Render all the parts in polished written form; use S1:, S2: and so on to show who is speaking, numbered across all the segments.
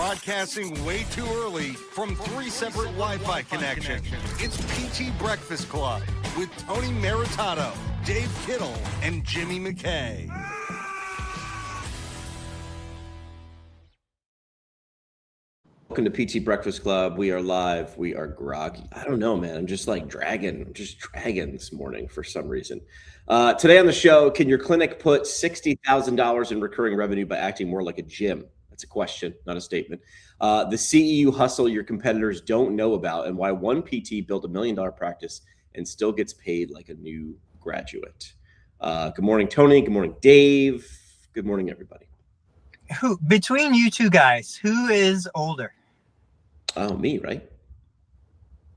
S1: Broadcasting way too early from three separate Wi-Fi connections. It's PT Breakfast Club with Tony Maritato, Dave Kittle, and Jimmy McKay.
S2: Welcome to PT Breakfast Club. We are live. We are groggy. I don't know, man. I'm just dragging this morning for some reason. Today on the show, can your clinic put $60,000 in recurring revenue by acting more like a gym? That's a question, not a statement. The CEU hustle your competitors don't know about, and why one PT built $1 million practice and still gets paid like a new graduate. Good morning, Tony. Good morning, Dave. Good morning, everybody.
S3: Who between you two guys, who is older?
S2: Oh, me, right?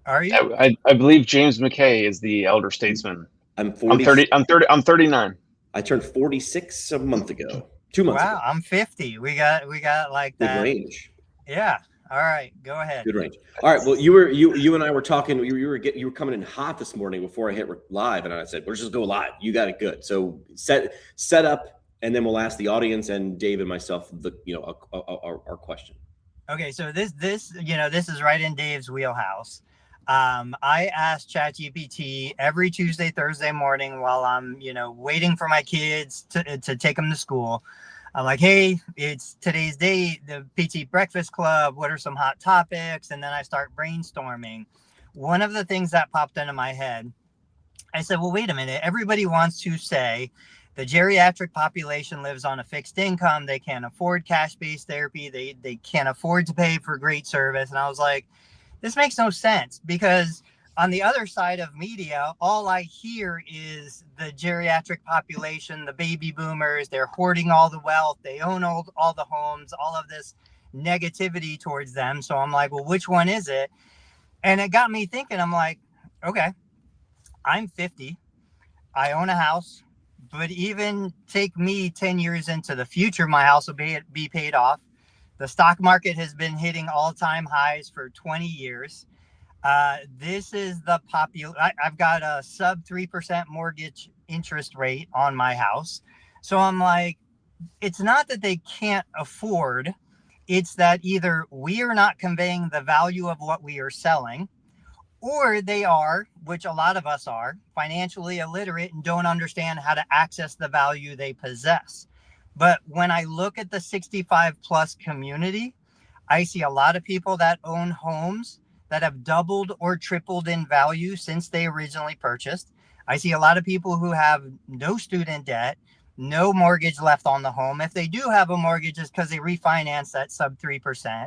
S3: Are you?
S4: I believe James McKay is the elder statesman.
S2: I'm 40.
S4: I'm 39.
S2: I turned 46 a month ago. 2 months ago.
S3: Wow, I'm 50. We got like that.
S2: Good range.
S3: Yeah. All right, go ahead.
S2: Good range. All right. Well, you and I were talking. You were coming in hot this morning before I hit live, and I said, "Let's just go live." You got it good. So set up, and then we'll ask the audience and Dave and myself our question.
S3: Okay, so this is right in Dave's wheelhouse. I ask ChatGPT every Tuesday, Thursday morning while I'm, waiting for my kids to take them to school. I'm like, hey, it's today's day, the PT Breakfast Club. What are some hot topics? And then I start brainstorming. One of the things that popped into my head, I said, well, wait a minute. Everybody wants to say the geriatric population lives on a fixed income. They can't afford cash-based therapy. They can't afford to pay for great service. And I was like, this makes no sense, because on the other side of media, all I hear is the geriatric population, the baby boomers, they're hoarding all the wealth. They own all the homes, all of this negativity towards them. So I'm like, well, which one is it? And it got me thinking. I'm like, okay, I'm 50. I own a house. But even take me 10 years into the future, my house will be paid off. The stock market has been hitting all-time highs for 20 years. This is the I've got a sub 3% mortgage interest rate on my house. So I'm like, it's not that they can't afford. It's that either we are not conveying the value of what we are selling, or they are, which a lot of us are, financially illiterate and don't understand how to access the value they possess. But when I look at the 65 plus community, I see a lot of people that own homes that have doubled or tripled in value since they originally purchased. I see a lot of people who have no student debt, no mortgage left on the home. If they do have a mortgage, it's because they refinanced that sub 3%.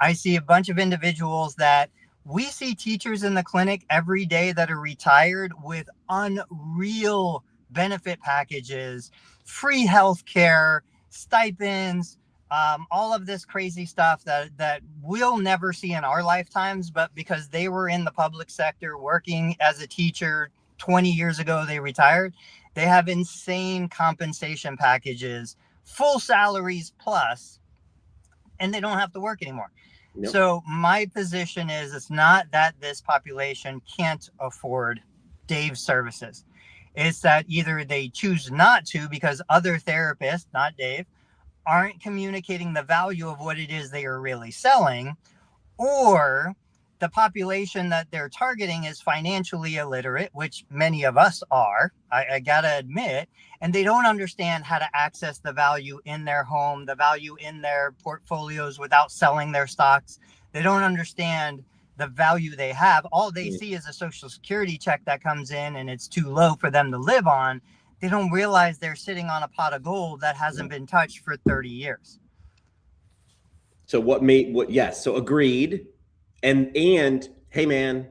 S3: I see a bunch of individuals that we see teachers in the clinic every day that are retired with unreal benefit packages, free health care, stipends, all of this crazy stuff that we'll never see in our lifetimes, but because they were in the public sector working as a teacher 20 years ago, they retired. They have insane compensation packages, full salaries plus, and they don't have to work anymore. Nope. So my position is, it's not that this population can't afford Dave's services. It's that either they choose not to because other therapists, not Dave, aren't communicating the value of what it is they are really selling, or the population that they're targeting is financially illiterate, which many of us are, I gotta admit, and they don't understand how to access the value in their home, the value in their portfolios without selling their stocks. They don't understand the value they have. All they see is a Social Security check that comes in and it's too low for them to live on. They don't realize they're sitting on a pot of gold that hasn't been touched for 30 years.
S2: So yes. So agreed. And hey, man,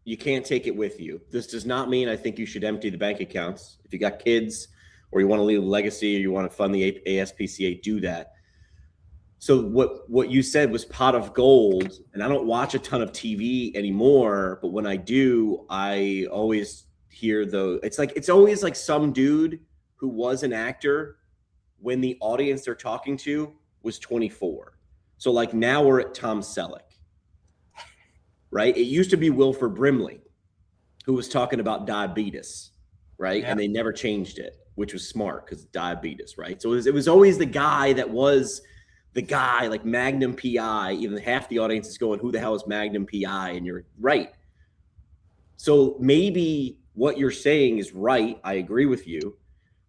S2: you can't take it with you. This does not mean I think you should empty the bank accounts. If you got kids or you want to leave a legacy or you want to fund the ASPCA, do that. So what you said was pot of gold, and I don't watch a ton of TV anymore, but when I do, I always hear it's always like some dude who was an actor when the audience they're talking to was 24. So like now we're at Tom Selleck. Right? It used to be Wilford Brimley, who was talking about diabetes, right? Yeah. And they never changed it, which was smart because diabetes, right? So it was always the guy that was the guy like Magnum PI, even half the audience is going, who the hell is Magnum PI? And you're right. So maybe what you're saying is right. I agree with you.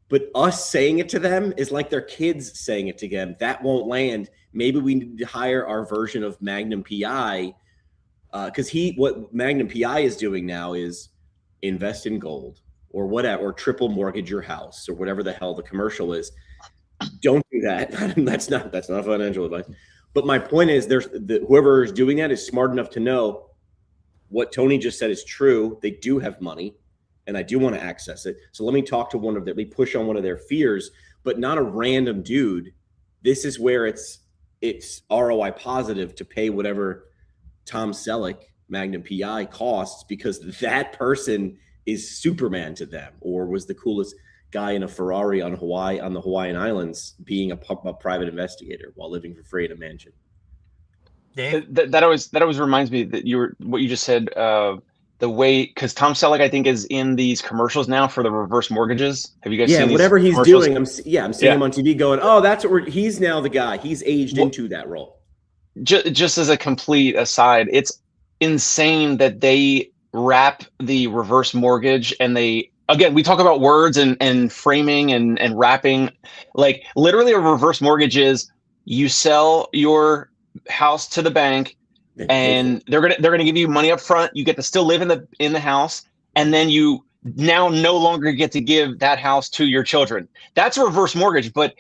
S2: But us saying it to them is like their kids saying it to them. That won't land. Maybe we need to hire our version of Magnum PI, because what Magnum PI is doing now is invest in gold or whatever, or triple mortgage your house or whatever the hell the commercial is. Don't do that. That's not financial advice. But my point is, whoever is doing that is smart enough to know what Tony just said is true. They do have money, and I do want to access it. So let me talk to let me push on one of their fears, but not a random dude. This is where it's ROI positive to pay whatever Tom Selleck Magnum PI costs, because that person is Superman to them, or was the coolest guy in a Ferrari on the Hawaiian Islands, being a private investigator while living for free in a mansion.
S3: Dave?
S4: That always reminds me that what you just said. The way, because Tom Selleck, I think, is in these commercials now for the reverse mortgages. Have you guys seen
S2: whatever he's doing? I'm seeing him on TV going, oh, that's what he's now the guy. He's aged into that role.
S4: Just as a complete aside, it's insane that they wrap the reverse mortgage, and again, we talk about words and framing and wrapping. Like, literally a reverse mortgage is you sell your house to the bank, and they're gonna give you money up front. You get to still live in the house, and then you now no longer get to give that house to your children. That's a reverse mortgage, but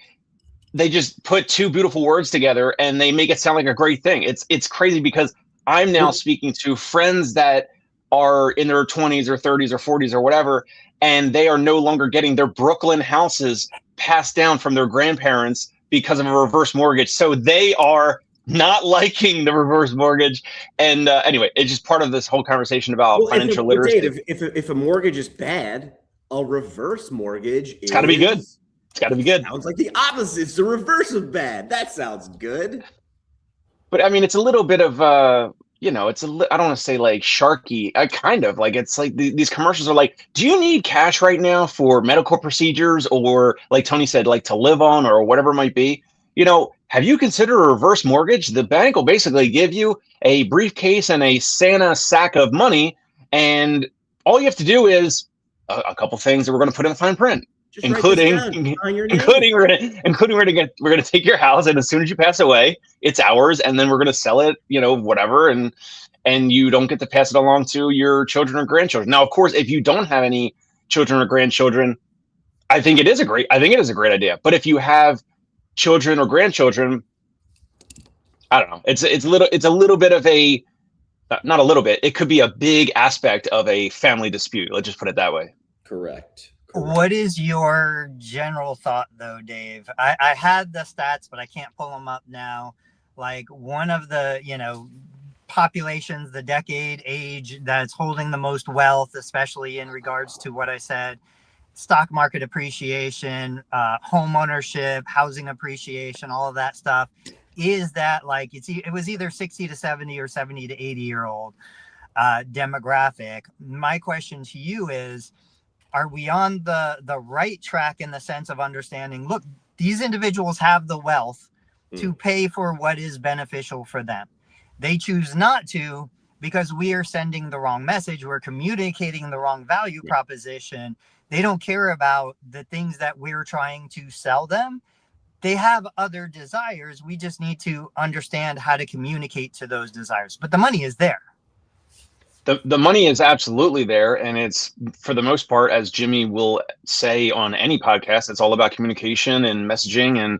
S4: they just put two beautiful words together and they make it sound like a great thing. It's crazy, because I'm now speaking to friends that are in their 20s or 30s or 40s or whatever, and they are no longer getting their Brooklyn houses passed down from their grandparents because of a reverse mortgage. So they are not liking the reverse mortgage. And anyway, it's just part of this whole conversation about financial literacy.
S2: Dave, if a mortgage is bad, a reverse mortgage
S4: it's got to be good. It's got to be good.
S2: Sounds like the opposite. It's the reverse of bad. That sounds good.
S4: But I mean, it's a little bit of I don't want to say like sharky. I kind of like, it's like these commercials are like, do you need cash right now for medical procedures, or like Tony said, like to live on, or whatever it might be? Have you considered a reverse mortgage? The bank will basically give you a briefcase and a Santa sack of money, and all you have to do is a couple things that we're going to put in the fine print.
S2: Just
S4: including we're gonna take your house, and as soon as you pass away, it's ours, and then we're gonna sell it, whatever, and you don't get to pass it along to your children or grandchildren. Now, of course, if you don't have any children or grandchildren, I think it is a great idea. But if you have children or grandchildren, I don't know. It's a little bit of a, not a little bit. It could be a big aspect of a family dispute. Let's just put it that way.
S2: Correct.
S3: What is your general thought, though, Dave? I had the stats, but I can't pull them up now. Like, one of the, populations, the decade age that's holding the most wealth, especially in regards to what I said, stock market appreciation, home ownership, housing appreciation, all of that stuff, is that like it was either 60 to 70 or 70 to 80-year-old demographic. My question to you is, are we on the right track in the sense of understanding, look, these individuals have the wealth to pay for what is beneficial for them. They choose not to because we are sending the wrong message. We're communicating the wrong value proposition. They don't care about the things that we're trying to sell them. They have other desires. We just need to understand how to communicate to those desires. But the money is there.
S4: The money is absolutely there, and it's, for the most part, as Jimmy will say on any podcast, it's all about communication and messaging and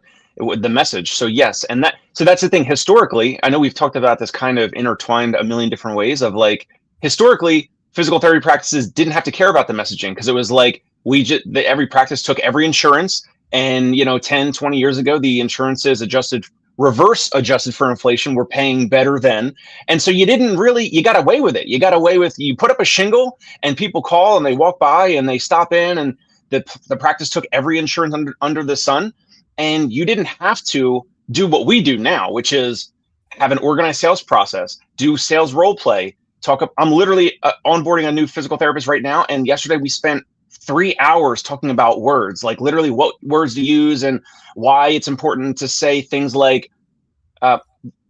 S4: the message. So yes, that's the thing. Historically, I know we've talked about this kind of intertwined a million different ways of, like, historically, physical therapy practices didn't have to care about the messaging, because it was like every practice took every insurance, and 10, 20 years ago, the insurances reverse adjusted for inflation, were paying better then. And so you got away with it. You put up a shingle, and people call and they walk by and they stop in, and the practice took every insurance under the sun. And you didn't have to do what we do now, which is have an organized sales process, do sales role play, I'm literally onboarding a new physical therapist right now. And yesterday we spent 3 hours talking about words, like literally what words to use and why it's important to say things like,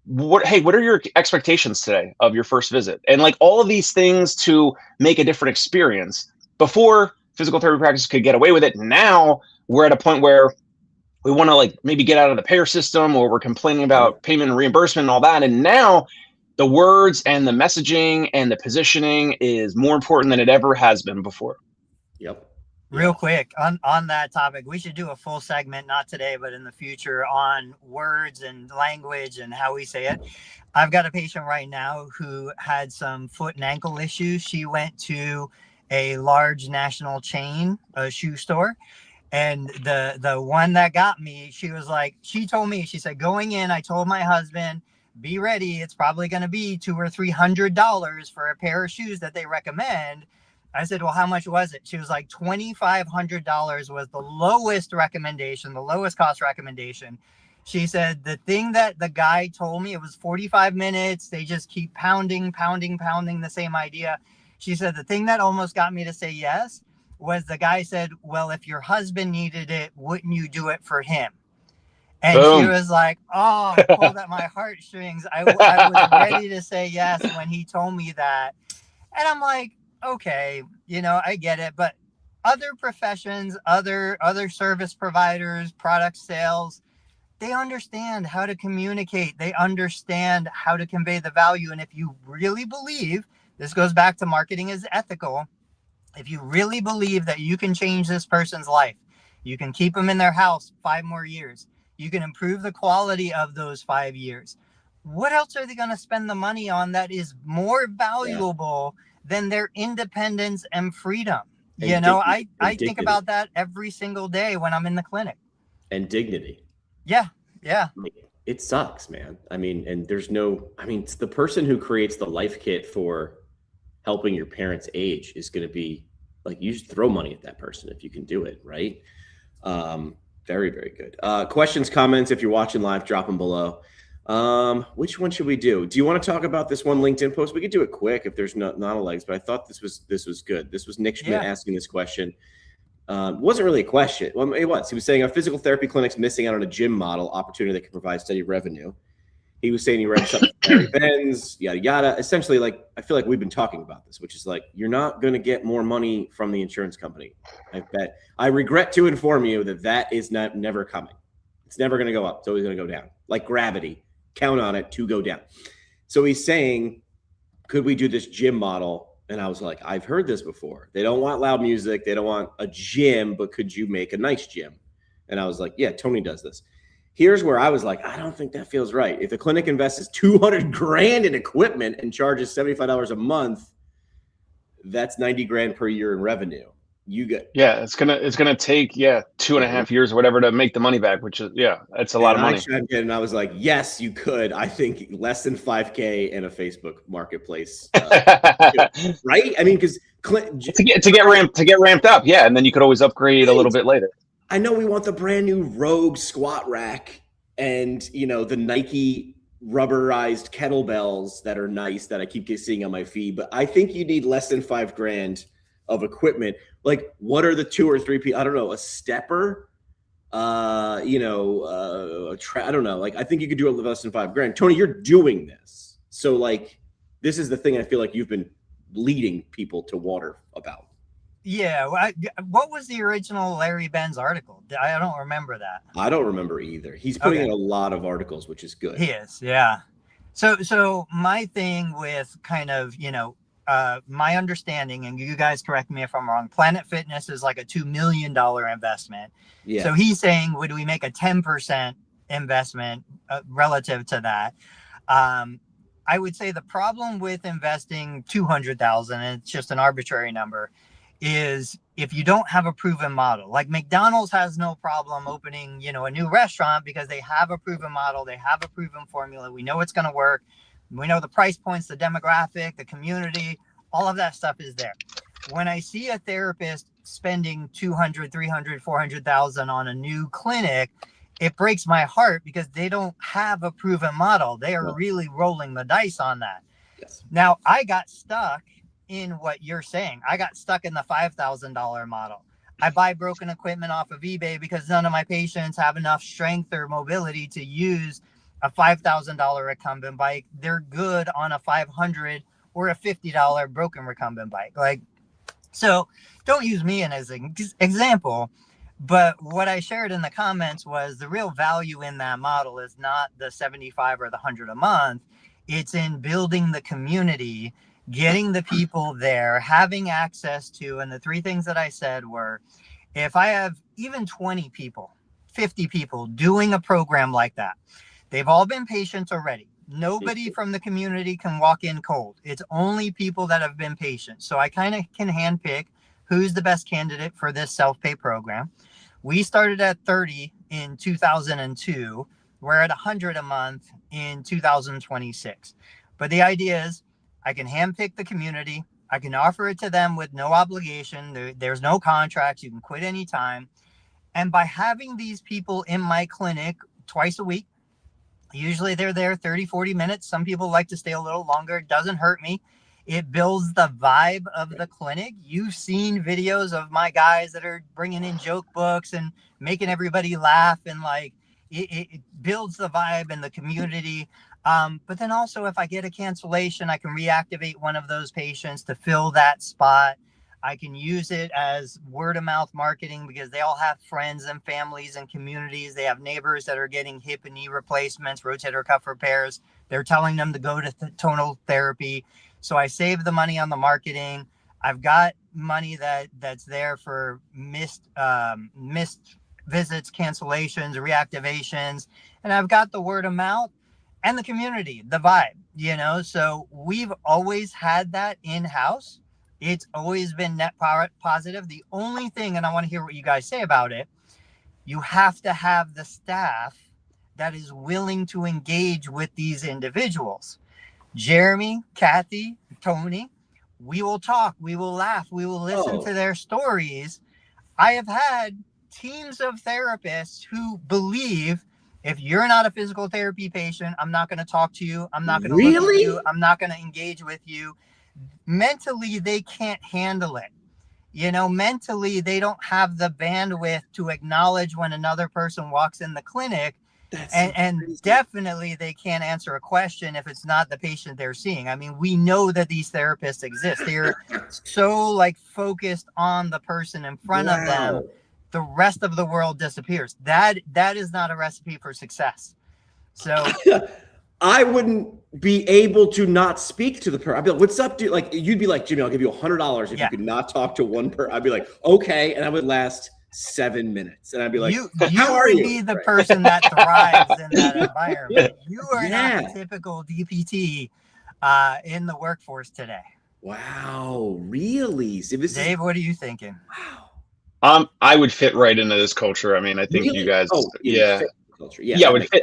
S4: what are your expectations today of your first visit? And like all of these things to make a different experience. Before, physical therapy practice could get away with it. Now we're at a point where we want to like maybe get out of the payer system, or we're complaining about payment and reimbursement and all that. And now the words and the messaging and the positioning is more important than it ever has been before.
S2: Yep.
S3: Real quick on that topic, we should do a full segment, not today, but in the future, on words and language and how we say it. I've got a patient right now who had some foot and ankle issues. She went to a large national chain, a shoe store. And the one that got me, she was like, she told me, she said, going in, I told my husband, be ready. It's probably going to be $200 or $300 for a pair of shoes that they recommend. I said, well, how much was it? She was like, $2,500 was the lowest recommendation, the lowest cost recommendation. She said, the thing that the guy told me, it was 45 minutes. They just keep pounding the same idea. She said, the thing that almost got me to say yes was the guy said, well, if your husband needed it, wouldn't you do it for him? And
S4: Boom.
S3: She was like, oh, it pulled at my heartstrings. I was ready to say yes when he told me that. And I'm like, okay, I get it. But other professions, other service providers, product sales, they understand how to communicate. They understand how to convey the value. And if you really believe, this goes back to marketing is ethical. If you really believe that you can change this person's life, you can keep them in their house 5 more years. You can improve the quality of those 5 years. What else are they going to spend the money on that is more valuable than their independence and freedom?
S2: And
S3: I think about that every single day when I'm in the clinic.
S2: And dignity.
S3: Yeah.
S2: It sucks, man. I mean, and it's the person who creates the life kit for helping your parents age is going to be like, you should throw money at that person if you can do it, right? Very, very good. Questions, comments, if you're watching live, drop them below. Which one should we do? Do you want to talk about this one LinkedIn post? We could do it quick if there's not a legs, but I thought this was good. This was Nick Schmidt asking this question. It wasn't really a question. Well, it was. He was saying, are physical therapy clinics missing out on a gym model opportunity that can provide steady revenue? He was saying he read something from Barry Benz, yada, yada. Essentially, like, I feel like we've been talking about this, which is like, you're not going to get more money from the insurance company. I bet. I regret to inform you that is never coming. It's never going to go up. It's always going to go down. Like gravity. Count on it to go down. So he's saying, could we do this gym model? And I was like, I've heard this before. They don't want loud music. They don't want a gym, but could you make a nice gym? And I was like, yeah, Tony does this. Here's where I was like, I don't think that feels right. If the clinic invests $200,000 in equipment and charges $75 a month, that's $90,000 per year in revenue. You get
S4: it's gonna take 2.5 years or whatever to make the money back, which is it's a lot of money.
S2: And I was like, yes, you could. I think less than $5,000 in a Facebook marketplace, right? I mean, because
S4: to get ramped up, and then you could always upgrade a little bit later.
S2: I know we want the brand new Rogue squat rack and the Nike rubberized kettlebells that are nice that I keep seeing on my feed, but I think you need less than $5,000 of equipment. Like, what are the 2 or 3 people? I don't know, a stepper, I don't know. Like, I think you could do it with less than $5,000. Tony, you're doing this. So like, this is the thing I feel like you've been leading people to water about.
S3: Yeah. What was the original Larry Benz article? I don't remember that.
S2: I don't remember either. He's putting in a lot of articles, which is good.
S3: He is. Yeah. So my thing with kind of, my understanding, and you guys correct me if I'm wrong, Planet Fitness is like a $2 million investment. Yeah. So he's saying, would we make a 10% investment relative to that? I would say the problem with investing $200,000, and it's just an arbitrary number, is if you don't have a proven model. Like McDonald's has no problem opening, a new restaurant because they have a proven model, they have a proven formula. We know it's going to work. We know the price points, the demographic, the community, all of that stuff is there. When I see a therapist spending $200,000, $300,000, $400,000 on a new clinic, it breaks my heart because they don't have a proven model. They are really rolling the dice on that. Yes. Now, I got stuck in what you're saying. I got stuck in the $5,000 model. I buy broken equipment off of eBay because none of my patients have enough strength or mobility to use a $5,000 recumbent bike. They're good on a $500 or a $50 broken recumbent bike. Like, so don't use me as an example. But what I shared in the comments was the real value in that model is not the 75 or the 100 a month. It's in building the community, getting the people there, having access to, and the three things that I said were, if I have even 20 people, 50 people doing a program like that, they've all been patients already. Nobody from the community can walk in cold. It's only people that have been patients. So I kind of can handpick who's the best candidate for this self-pay program. We started at 30 in 2002. We're at 100 a month in 2026. But the idea is I can handpick the community. I can offer it to them with no obligation. There's no contracts. You can quit anytime. And by having these people in my clinic twice a week, usually they're there 30, 40 minutes. Some people like to stay a little longer. It doesn't hurt me. It builds the vibe of the clinic. You've seen videos of my guys that are bringing in joke books and making everybody laugh, and like it builds the vibe in the community. But then also, if I get a cancellation, I can reactivate one of those patients to fill that spot. I can use it as word of mouth marketing because they all have friends and families and communities. They have neighbors that are getting hip and knee replacements, rotator cuff repairs. They're telling them to go to tonal therapy. So I save the money on the marketing. I've got money that's there for missed visits, cancellations, reactivations, and I've got the word of mouth and the community, the vibe, you know. So we've always had that in-house. It's always been net positive. The only thing, and I want to hear what you guys say about it, you have to have the staff that is willing to engage with these individuals. Jeremy, Kathy, Tony, we will talk, we will laugh, we will listen to their stories. I have had teams of therapists who believe if you're not a physical therapy patient, I'm not going to talk to you. I'm not going to look at you. I'm not going to engage with you. Mentally, they can't handle it. You know, mentally, they don't have the bandwidth to acknowledge when another person walks in the clinic. And definitely they can't answer a question if it's not the patient they're seeing. I mean, we know that these therapists exist. They're so like focused on the person in front of them. The rest of the world disappears. That is not a recipe for success. So
S2: I wouldn't be able to not speak to the person. I'd be like, what's up, dude? Like, you'd be like, Jimmy, I'll give you $100 if you could not talk to one person. I'd be like, okay. And I would last 7 minutes. And I'd be like, how are you?
S3: You would be the person that thrives in that environment. You are not the typical DPT in the workforce today.
S2: Wow. Really? See,
S3: Dave, what are you thinking?
S2: Wow.
S4: I would fit right into this culture. I mean, I think you guys,
S2: culture.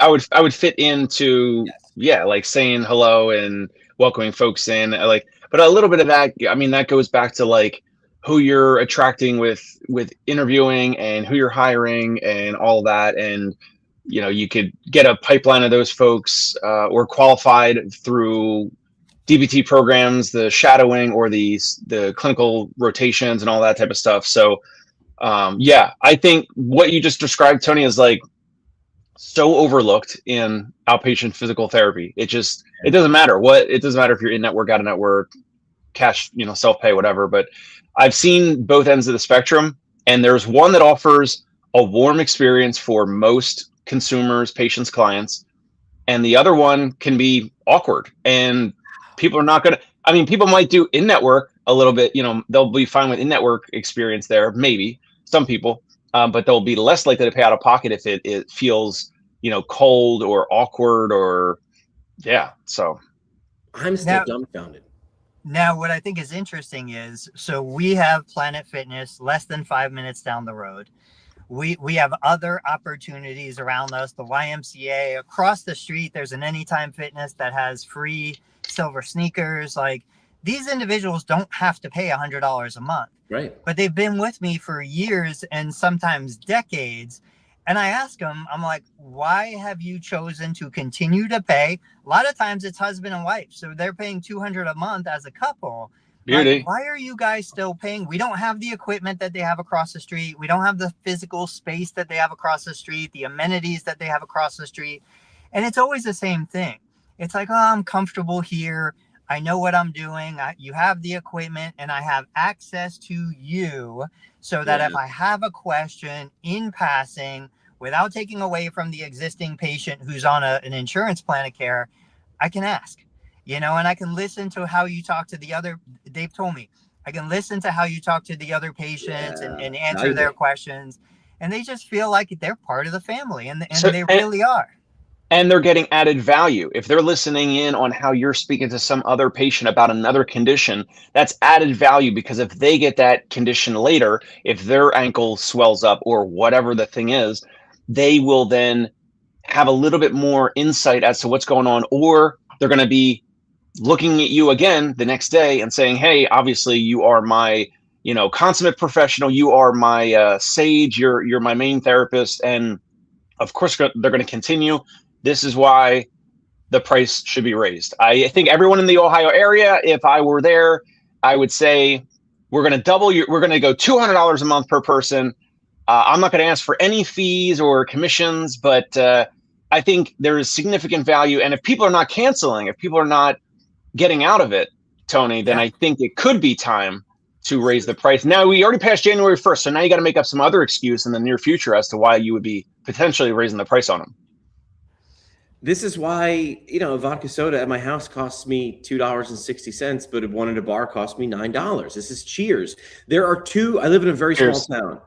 S4: I would fit into, like saying hello and welcoming folks in, like, but a little bit of that, I mean, that goes back to like who you're attracting with interviewing and who you're hiring and all that. And, you know, you could get a pipeline of those folks or qualified through DBT programs, the shadowing or the clinical rotations and all that type of stuff. So I think what you just described, Tony, is like so overlooked in outpatient physical therapy. It doesn't matter it doesn't matter if you're in network, out of network, cash, you know, self-pay, whatever. But I've seen both ends of the spectrum, and there's one that offers a warm experience for most consumers, patients, clients, and the other one can be awkward. And people are not going to, I mean, people might do in-network a little bit, you know, they'll be fine with in-network experience there, maybe some people, but they'll be less likely to pay out of pocket if it feels, you know, cold or awkward or, so.
S2: I'm still dumbfounded.
S3: Now, what I think is interesting is, so we have Planet Fitness less than 5 minutes down the road. We have other opportunities around us, the YMCA. Across the street, there's an Anytime Fitness that has free silver sneakers. Like, these individuals don't have to pay $100 a month.
S2: Right.
S3: But they've been with me for years and sometimes decades. And I ask them, I'm like, why have you chosen to continue to pay? A lot of times it's husband and wife. So they're paying $200 a month as a couple. Like, why are you guys still paying? We don't have the equipment that they have across the street. We don't have the physical space that they have across the street, the amenities that they have across the street. And it's always the same thing. It's like, oh, I'm comfortable here. I know what I'm doing. You have the equipment and I have access to you so that if I have a question in passing, without taking away from the existing patient who's on an insurance plan of care, I can ask, and I can listen to how you talk to the other. They've told me I can listen to how you talk to the other patients and answer their questions. And they just feel like they're part of the family, and they really are.
S4: And they're getting added value. If they're listening in on how you're speaking to some other patient about another condition, that's added value, because if they get that condition later, if their ankle swells up or whatever the thing is, they will then have a little bit more insight as to what's going on, or they're going to be looking at you again the next day and saying, hey, obviously you are my, consummate professional. You are my sage. You're my main therapist. And of course, they're going to continue. This is why the price should be raised. I think everyone in the Ohio area, if I were there, I would say we're going to we're going to go $200 a month per person. I'm not going to ask for any fees or commissions, but I think there is significant value. And if people are not canceling, if people are not getting out of it, Tony, then I think it could be time to raise the price. Now, we already passed January 1st, so now you got to make up some other excuse in the near future as to why you would be potentially raising the price on them.
S2: This is why, a vodka soda at my house costs me $2.60, but one at a bar costs me $9. This is Cheers. There are two. I live in a very small town.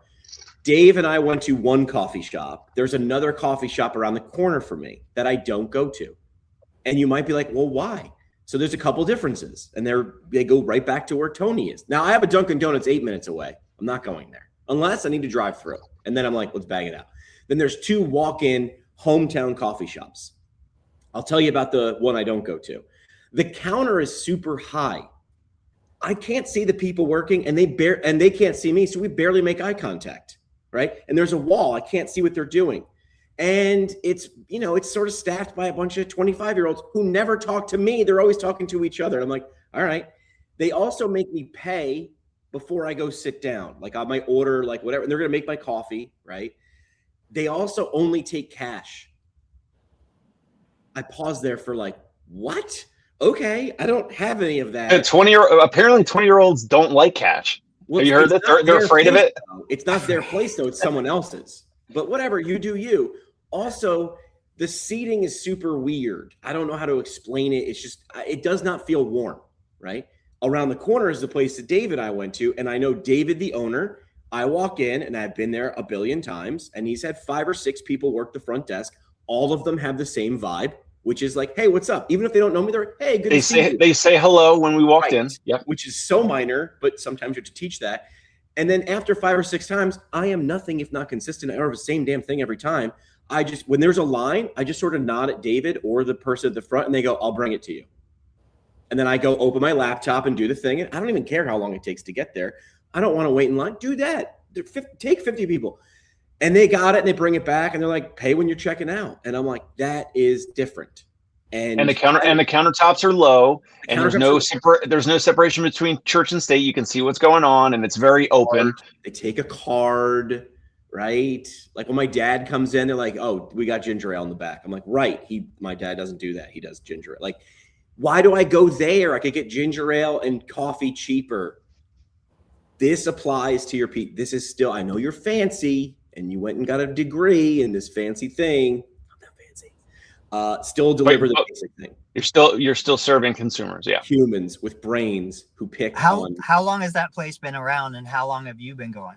S2: Dave and I went to one coffee shop. There's another coffee shop around the corner from me that I don't go to. And you might be like, well, why? So there's a couple differences, and they go right back to where Tony is. Now, I have a Dunkin' Donuts 8 minutes away. I'm not going there unless I need to drive through. And then I'm like, let's bag it out. Then there's two walk-in hometown coffee shops. I'll tell you about the one I don't go to. The counter is super high. I can't see the people working, and they can't see me, so we barely make eye contact, right? And there's a wall. I can't see what they're doing. And it's sort of staffed by a bunch of 25-year-olds who never talk to me. They're always talking to each other. And I'm like, all right. They also make me pay before I go sit down. Like, I might order like whatever, and they're going to make my coffee, right? They also only take cash. I paused there for like, what? Okay, I don't have any of that.
S4: Apparently 20-year-olds don't like cash. Well, have you heard that? They're afraid of it?
S2: Though. It's not their place, though. It's someone else's. But whatever, you do you. Also, the seating is super weird. I don't know how to explain it. It's just, it does not feel warm, right? Around the corner is the place that David and I went to, and I know David, the owner. I walk in, and I've been there a billion times, and he's had 5 or 6 people work the front desk. All of them have the same vibe, which is like, hey, what's up? Even if they don't know me, they're like, hey, good to see you.
S4: They say hello when we walked in. Yep.
S2: Which is so minor, but sometimes you have to teach that. And then after 5 or 6 times, I am nothing if not consistent. I don't have the same damn thing every time. When there's a line, I just sort of nod at David or the person at the front, and they go, I'll bring it to you. And then I go open my laptop and do the thing. And I don't even care how long it takes to get there. I don't want to wait in line. Do that. Take 50 people. And they got it, and they bring it back, and they're like, pay when you're checking out. And I'm like, that is different. And the
S4: countertops are low, and there's no separation between church and state. You can see what's going on, and it's very open.
S2: They take a card, right? Like when my dad comes in, they're like, "Oh, we got ginger ale in the back." I'm like, "Right." My dad doesn't do that. He does ginger ale. Like, why do I go there? I could get ginger ale and coffee cheaper. This applies to your people. This is still. I know you're fancy, and you went and got a degree in this fancy thing. Still deliver the basic thing.
S4: You're still serving consumers, yeah.
S2: Humans with brains who pick
S3: How long has that place been around, and how long have you been going?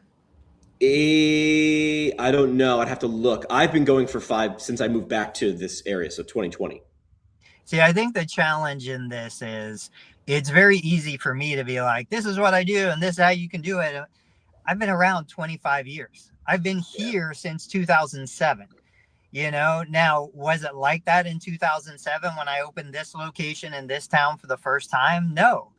S2: I don't know. I'd have to look. I've been going for 5 since I moved back to this area, so 2020.
S3: See, I think the challenge in this is it's very easy for me to be like, this is what I do, and this is how you can do it. I've been around 25 years. I've been here since 2007. Now, was it like that in 2007 when I opened this location in this town for the first time? No.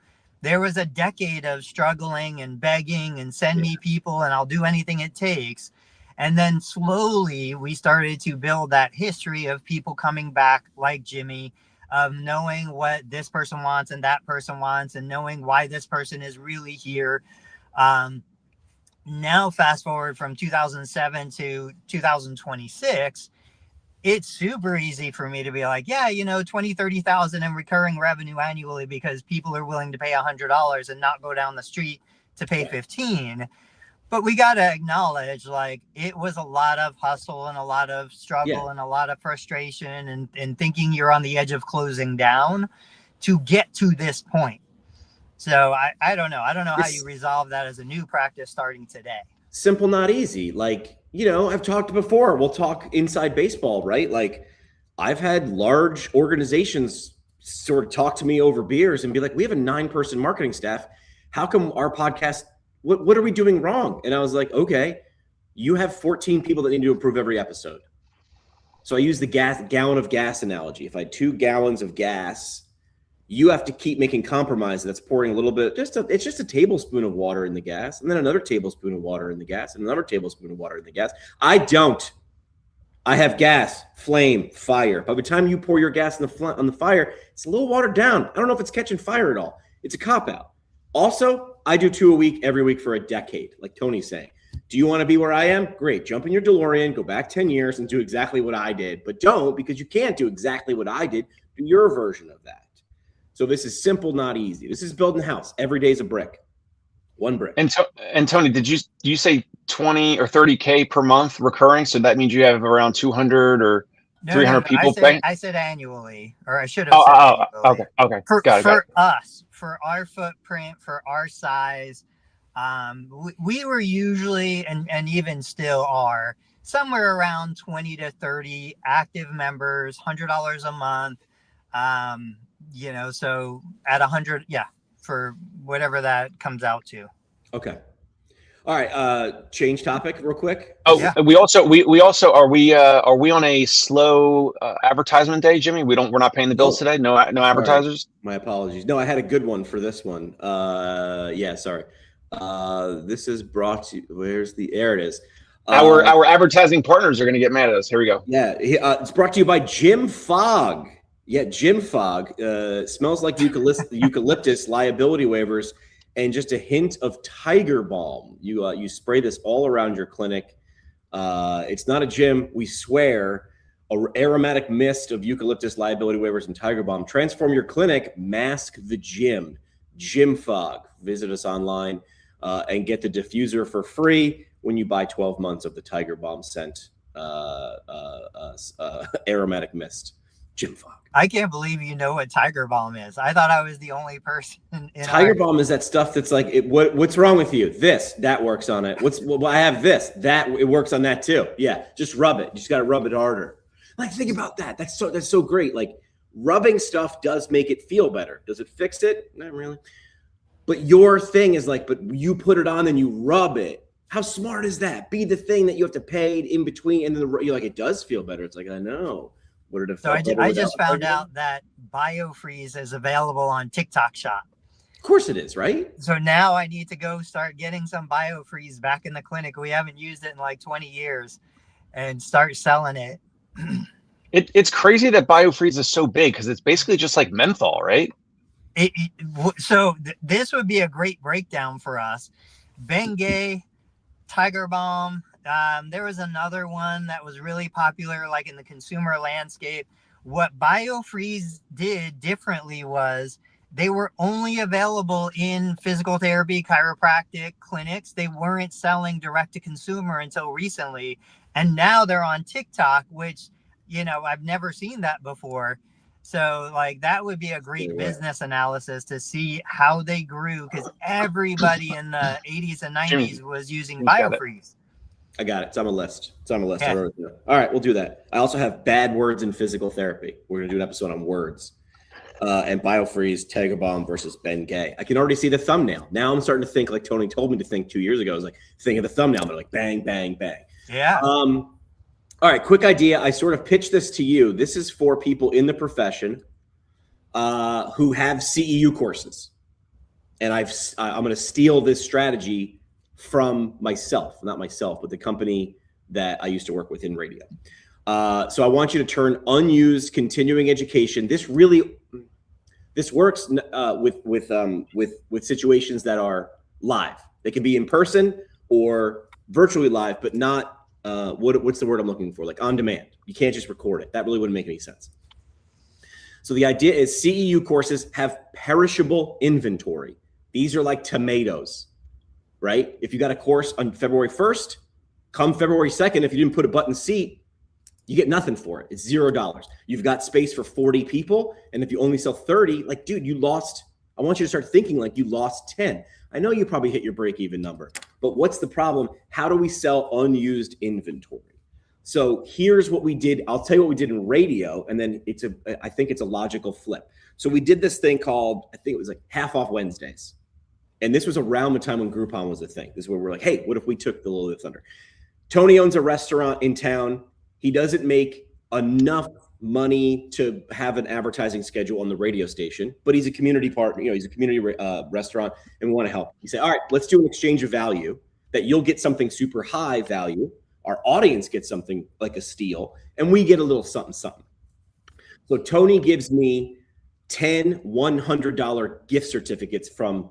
S3: There was a decade of struggling and begging and send me people and I'll do anything it takes. And then slowly we started to build that history of people coming back like Jimmy, of knowing what this person wants and that person wants and knowing why this person is really here. Now, fast forward from 2007 to 2026, it's super easy for me to be like, yeah, 20, 30,000 in recurring revenue annually because people are willing to pay $100 and not go down the street to pay 15. But we got to acknowledge, like, it was a lot of hustle and a lot of struggle and a lot of frustration and thinking you're on the edge of closing down to get to this point. So I don't know. I don't know how you resolve that as a new practice starting today.
S2: Simple, not easy. Like, I've talked before. We'll talk inside baseball, right? Like, I've had large organizations sort of talk to me over beers and be like, we have a 9-person marketing staff. How come our podcast, what are we doing wrong? And I was like, okay, you have 14 people that need to approve every episode. So I use the gallon of gas analogy. If I had 2 gallons of gas, you have to keep making compromises. That's pouring a little bit, it's just a tablespoon of water in the gas, and then another tablespoon of water in the gas, and another tablespoon of water in the gas. I don't. I have gas, flame, fire. By the time you pour your gas on the fire, it's a little watered down. I don't know if it's catching fire at all. It's a cop-out. Also, I do 2 a week, every week for a decade, like Tony's saying. Do you want to be where I am? Great. Jump in your DeLorean, go back 10 years and do exactly what I did. But don't, because you can't do exactly what I did. Do your version of that. So this is simple, not easy. This is building a house. Every day is a brick. One brick.
S4: And Tony, did you say 20 or 30K per month recurring? So that means you have around 200 or 300 people paying?
S3: I said annually, or I should have said annually.
S4: Okay.
S3: For us, for our footprint, for our size, we were usually, and even still are, somewhere around 20 to 30 active members, $100 a month. So at 100, for whatever that comes out to.
S2: Okay. All right. Change topic real quick.
S4: Oh, yeah. we also are we on a slow advertisement day, Jimmy? We're not paying the bills today. No advertisers.
S2: Sorry. My apologies. No, I had a good one for this one. Sorry. This is brought to. There it is.
S4: Our advertising partners are going to get mad at us. Here we go.
S2: Yeah. It's brought to you by Jim Fogg. Yeah, Jim Fogg. Smells like eucalyptus, liability waivers, and just a hint of tiger balm. You spray this all around your clinic. It's not a gym, we swear. Aromatic mist of eucalyptus, liability waivers, and tiger balm. Transform your clinic, mask the gym. Jim Fogg. Visit us online and get the diffuser for free when you buy 12 months of the tiger balm scent aromatic mist. Jim Fogg.
S3: I can't believe you know what tiger balm is. I thought I was the only person.
S2: Tiger balm is that stuff that's like, what's wrong with you? That works on it. I have this, that it works on that too. Yeah, just rub it. You just got to rub it harder. Like, think about that. That's so great. Like, rubbing stuff does make it feel better. Does it fix it? Not really. But your thing is like, but you put it on and you rub it. How smart is that? Be the thing that you have to pay in between, and then you're like, it does feel better. It's like, I know.
S3: So I just found out that BioFreeze is available on TikTok Shop.
S2: Of course it is, right?
S3: So now I need to go start getting some BioFreeze back in the clinic. We haven't used it in like 20 years and start selling it.
S4: It's crazy that BioFreeze is so big because it's basically just like menthol, right?
S3: This would be a great breakdown for us. Bengay, Tiger Balm. There was another one that was really popular, like in the consumer landscape. What BioFreeze did differently was they were only available in physical therapy, chiropractic clinics. They weren't selling direct to consumer until recently. And now they're on TikTok, which, I've never seen that before. So like that would be a great business analysis to see how they grew, because everybody in the 80s and 90s was using BioFreeze.
S2: I got it. It's on my list. Okay. All right, we'll do that. I also have bad words in physical therapy. We're going to do an episode on words. And BioFreeze, Tiger Balm versus Bengay. I can already see the thumbnail. Now I'm starting to think like Tony told me to think 2 years ago. I was like, think of the thumbnail, but like bang, bang, bang.
S3: Yeah.
S2: All right, quick idea. I sort of pitched this to you. This is for people in the profession who have CEU courses. And I'm going to steal this strategy from not myself, but the company that I used to work with in radio. So I want you to turn unused continuing education. This works with situations that are live. They can be in person or virtually live, but not what's the word I'm looking for? Like on demand. You can't just record it. That really wouldn't make any sense. So the idea is CEU courses have perishable inventory. These are like tomatoes, right? If you got a course on February 1st, come February 2nd, if you didn't put a button seat, you get nothing for it. It's $0. You've got space for 40 people. And if you only sell 30, like, dude, you lost. I want you to start thinking like you lost 10. I know you probably hit your break-even number, but what's the problem? How do we sell unused inventory? So here's what we did. I'll tell you what we did in radio, and then I think it's a logical flip. So we did this thing called, I think it was like half off Wednesdays. And this was around the time when Groupon was a thing. This is where we're like, hey, what if we took the little bit of thunder? Tony owns a restaurant in town. He doesn't make enough money to have an advertising schedule on the radio station, but he's a community partner. He's a community restaurant, and we want to help. You say, all right, let's do an exchange of value that you'll get something super high value. Our audience gets something like a steal, and we get a little something, something. So Tony gives me 10 $100 gift certificates from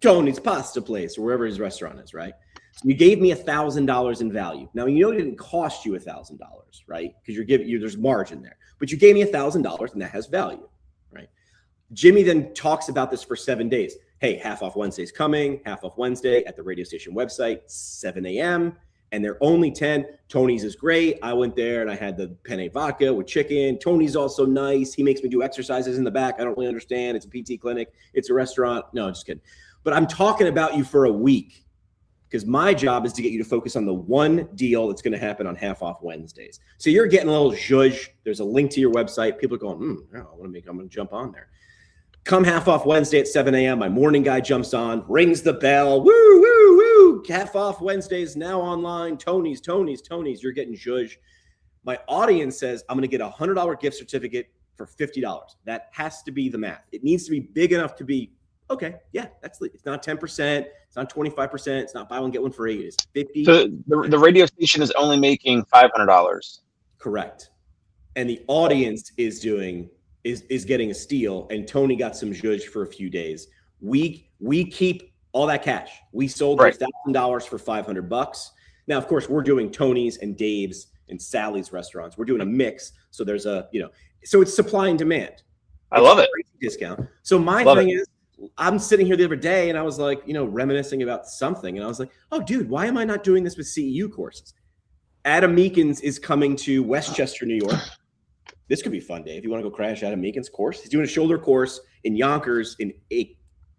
S2: Tony's Pasta Place or wherever his restaurant is, right? So you gave me $1,000 in value. Now, it didn't cost you $1,000, right? Because there's margin there. But you gave me $1,000, and that has value, right? Jimmy then talks about this for 7 days. Hey, half off Wednesday's coming, half off Wednesday at the radio station website, 7 a.m., and they're only 10. Tony's is great. I went there, and I had the penne vodka with chicken. Tony's also nice. He makes me do exercises in the back. I don't really understand. It's a PT clinic. It's a restaurant. No, just kidding. But I'm talking about you for a week, because my job is to get you to focus on the one deal that's going to happen on half off Wednesdays. So you're getting a little zhuzh. There's a link to your website. People are going, I'm going to jump on there. Come half off Wednesday at 7 a.m. My morning guy jumps on, rings the bell. Woo, woo, woo. Half off Wednesdays now online. Tony's. You're getting zhuzh. My audience says, I'm going to get a $100 gift certificate for $50. That has to be the math. It needs to be big enough to be, okay, yeah, it's not 10%. It's not 25%. It's not buy one, get one free. It's 50.
S4: So the radio station is only making $500.
S2: Correct. And the audience is getting a steal. And Tony got some zhuzh for a few days. We keep all that cash. We sold $1,000 for $500. Now, of course, we're doing Tony's and Dave's and Sally's restaurants. We're doing a mix. So there's so it's supply and demand.
S4: I love it.
S2: Discount. So my thing is, I'm sitting here the other day and I was like, reminiscing about something. And I was like, oh, dude, why am I not doing this with CEU courses? Adam Meekins is coming to Westchester, New York. This could be fun, Dave. You want to go crash Adam Meekins' course? He's doing a shoulder course in Yonkers in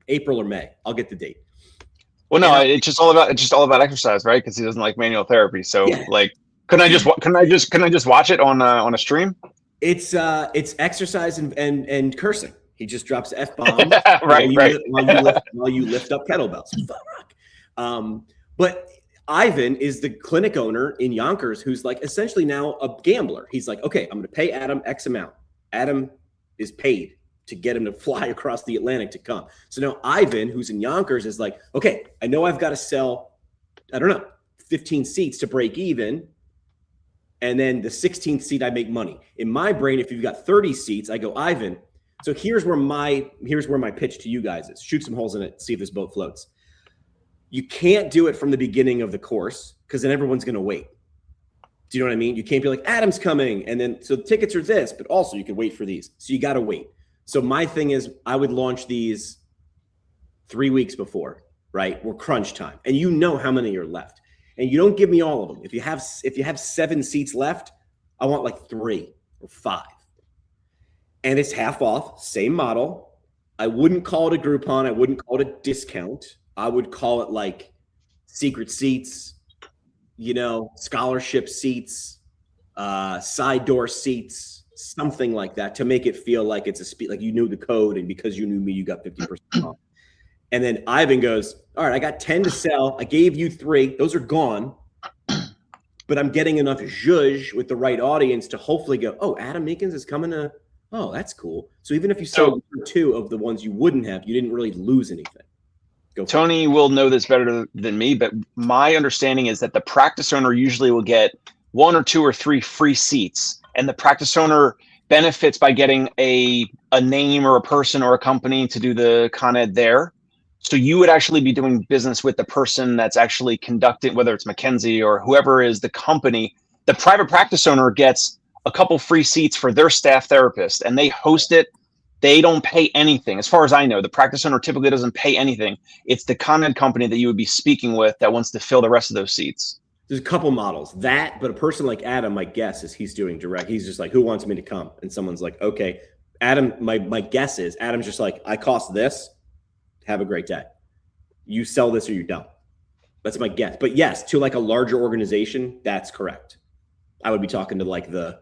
S2: April or May. I'll get the date.
S4: Well, no, it's just all about exercise, right? Because he doesn't like manual therapy. So can I just watch it on a stream?
S2: It's exercise and cursing. He just drops F-bombs while you lift up kettlebells. But Ivan is the clinic owner in Yonkers who's like essentially now a gambler. He's like, okay, I'm going to pay Adam X amount. Adam is paid to get him to fly across the Atlantic to come. So now Ivan, who's in Yonkers, is like, okay, I know I've got to sell, 15 seats to break even. And then the 16th seat, I make money. In my brain, if you've got 30 seats, I go, Ivan. So here's where my pitch to you guys is. Shoot some holes in it, see if this boat floats. You can't do it from the beginning of the course because then everyone's going to wait. Do you know what I mean? You can't be like, Adam's coming. And then, so the tickets are this, but also you can wait for these. So you got to wait. So my thing is I would launch these 3 weeks before, right? We're crunch time. And you know how many are left. And you don't give me all of them. If you have 7 seats left, I want like 3 or 5. And it's half off, same model. I wouldn't call it a Groupon. I wouldn't call it a discount. I would call it like secret seats, scholarship seats, side door seats, something like that to make it feel like it's like you knew the code and because you knew me, you got 50% off. And then Ivan goes, all right, I got 10 to sell. I gave you 3. Those are gone. But I'm getting enough zhuzh with the right audience to hopefully go, oh, Adam Meekins is coming to, oh, that's cool. So even if you sold 2 of the ones you wouldn't have, you didn't really lose anything.
S4: Tony will know this better than me, but my understanding is that the practice owner usually will get 1 or 2 or 3 free seats. And the practice owner benefits by getting a name or a person or a company to do the Con Ed there. So you would actually be doing business with the person that's actually conducting, whether it's McKinsey or whoever is the company The private practice owner gets a couple free seats for their staff therapist, and they host it. They don't pay anything. As far as I know, the practice owner typically doesn't pay anything. It's the content company that you would be speaking with that wants to fill the rest of those seats.
S2: There's a couple models. That, but a person like Adam, my guess is he's doing direct. He's just like, who wants me to come? And someone's like, okay. Adam, my guess is Adam's just like, I cost this. Have a great day. You sell this or you don't. That's my guess. But yes, to like a larger organization, that's correct. I would be talking to like the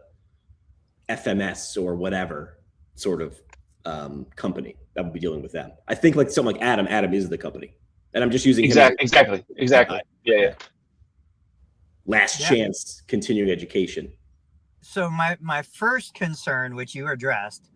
S2: FMS or whatever sort of company that would be dealing with them. I think like someone like Adam is the company, and I'm just using
S4: exactly. Yeah.
S2: Last chance continuing education.
S3: So my first concern, which you addressed,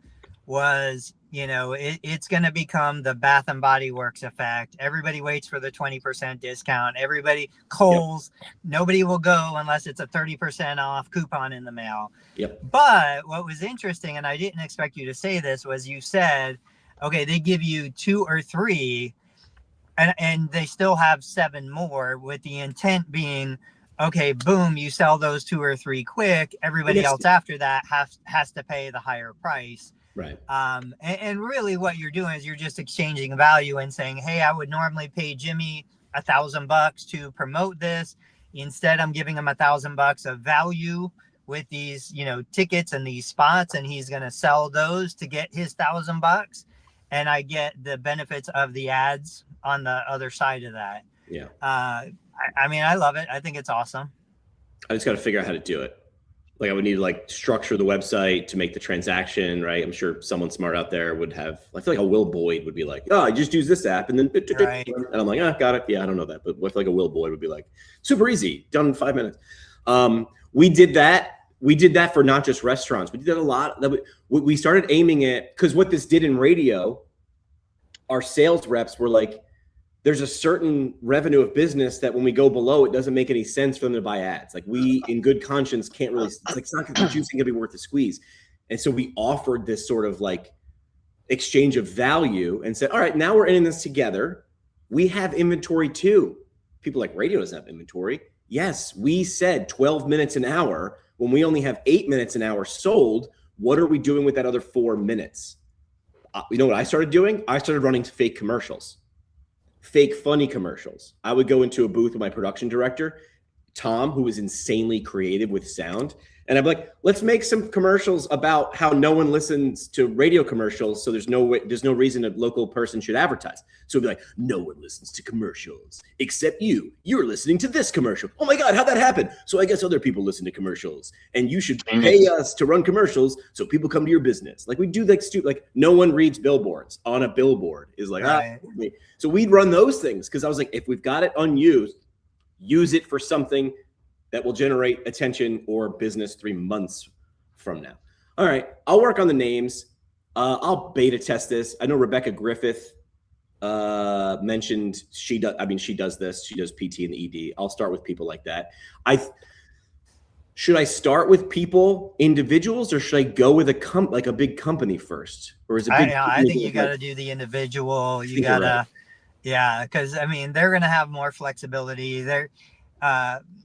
S3: was, you know, it's going to become the Bath and Body Works effect. Everybody waits for the 20% discount. Everybody, Kohl's, nobody will go unless it's a 30% off coupon in the mail.
S2: Yep.
S3: But what was interesting, and I didn't expect you to say this, was you said, okay, they give you 2 or 3 and they still have 7 more, with the intent being, okay, boom, you sell those 2 or 3 quick. Everybody else after that has to pay the higher price.
S2: Right.
S3: And really what you're doing is you're just exchanging value and saying, hey, I would normally pay Jimmy $1,000 to promote this. Instead, I'm giving him $1,000 of value with these, you know, tickets and these spots, and he's going to sell those to get his $1,000. And I get the benefits of the ads on the other side of that.
S2: Yeah.
S3: I mean, I love it. I think it's awesome.
S2: I just got to figure out how to do it. Like I would need to like structure the website to make the transaction, right? I'm sure someone smart out there would have, I feel like a Will Boyd would be like, oh, I just use this app and then,
S3: right.
S2: And I'm like, oh, got it. Yeah, I don't know that. But what like a Will Boyd would be like, super easy, done in 5 minutes. We did that. We did that for not just restaurants. We did that a lot. We started aiming it because what this did in radio, our sales reps were like, there's a certain revenue of business that when we go below, it doesn't make any sense for them to buy ads. Like we, in good conscience, can't really, it's not the juice ain't gonna be worth the squeeze. And so we offered this sort of like exchange of value and said, all right, now we're in this together. We have inventory too. People like radio doesn't have inventory. Yes, we said 12 minutes an hour when we only have 8 minutes an hour sold. What are we doing with that other 4 minutes? You know what I started doing? I started running fake commercials. Fake funny commercials. I would go into a booth with my production director, Tom, who was insanely creative with sound. And I'm like, let's make some commercials about how no one listens to radio commercials. So there's no reason a local person should advertise. So it'd be like, no one listens to commercials except you. You're listening to this commercial. Oh my God, how'd that happen? So I guess other people listen to commercials and you should pay us to run commercials so people come to your business. Like we do like stupid, like no one reads billboards on a billboard is like,
S3: right.
S2: So we'd run those things because I was like, if we've got it unused, use it for something that will generate attention or business 3 months from now. All right, I'll work on the names. I'll beta test this. I know Rebecca Griffith mentioned she does this. She does PT and the ED. I'll start with people like that. Should I start with people, individuals, or should I go with a big company first? Or is it?
S3: I think you got to do the individual. You got to, right. Yeah, because I mean they're going to have more flexibility.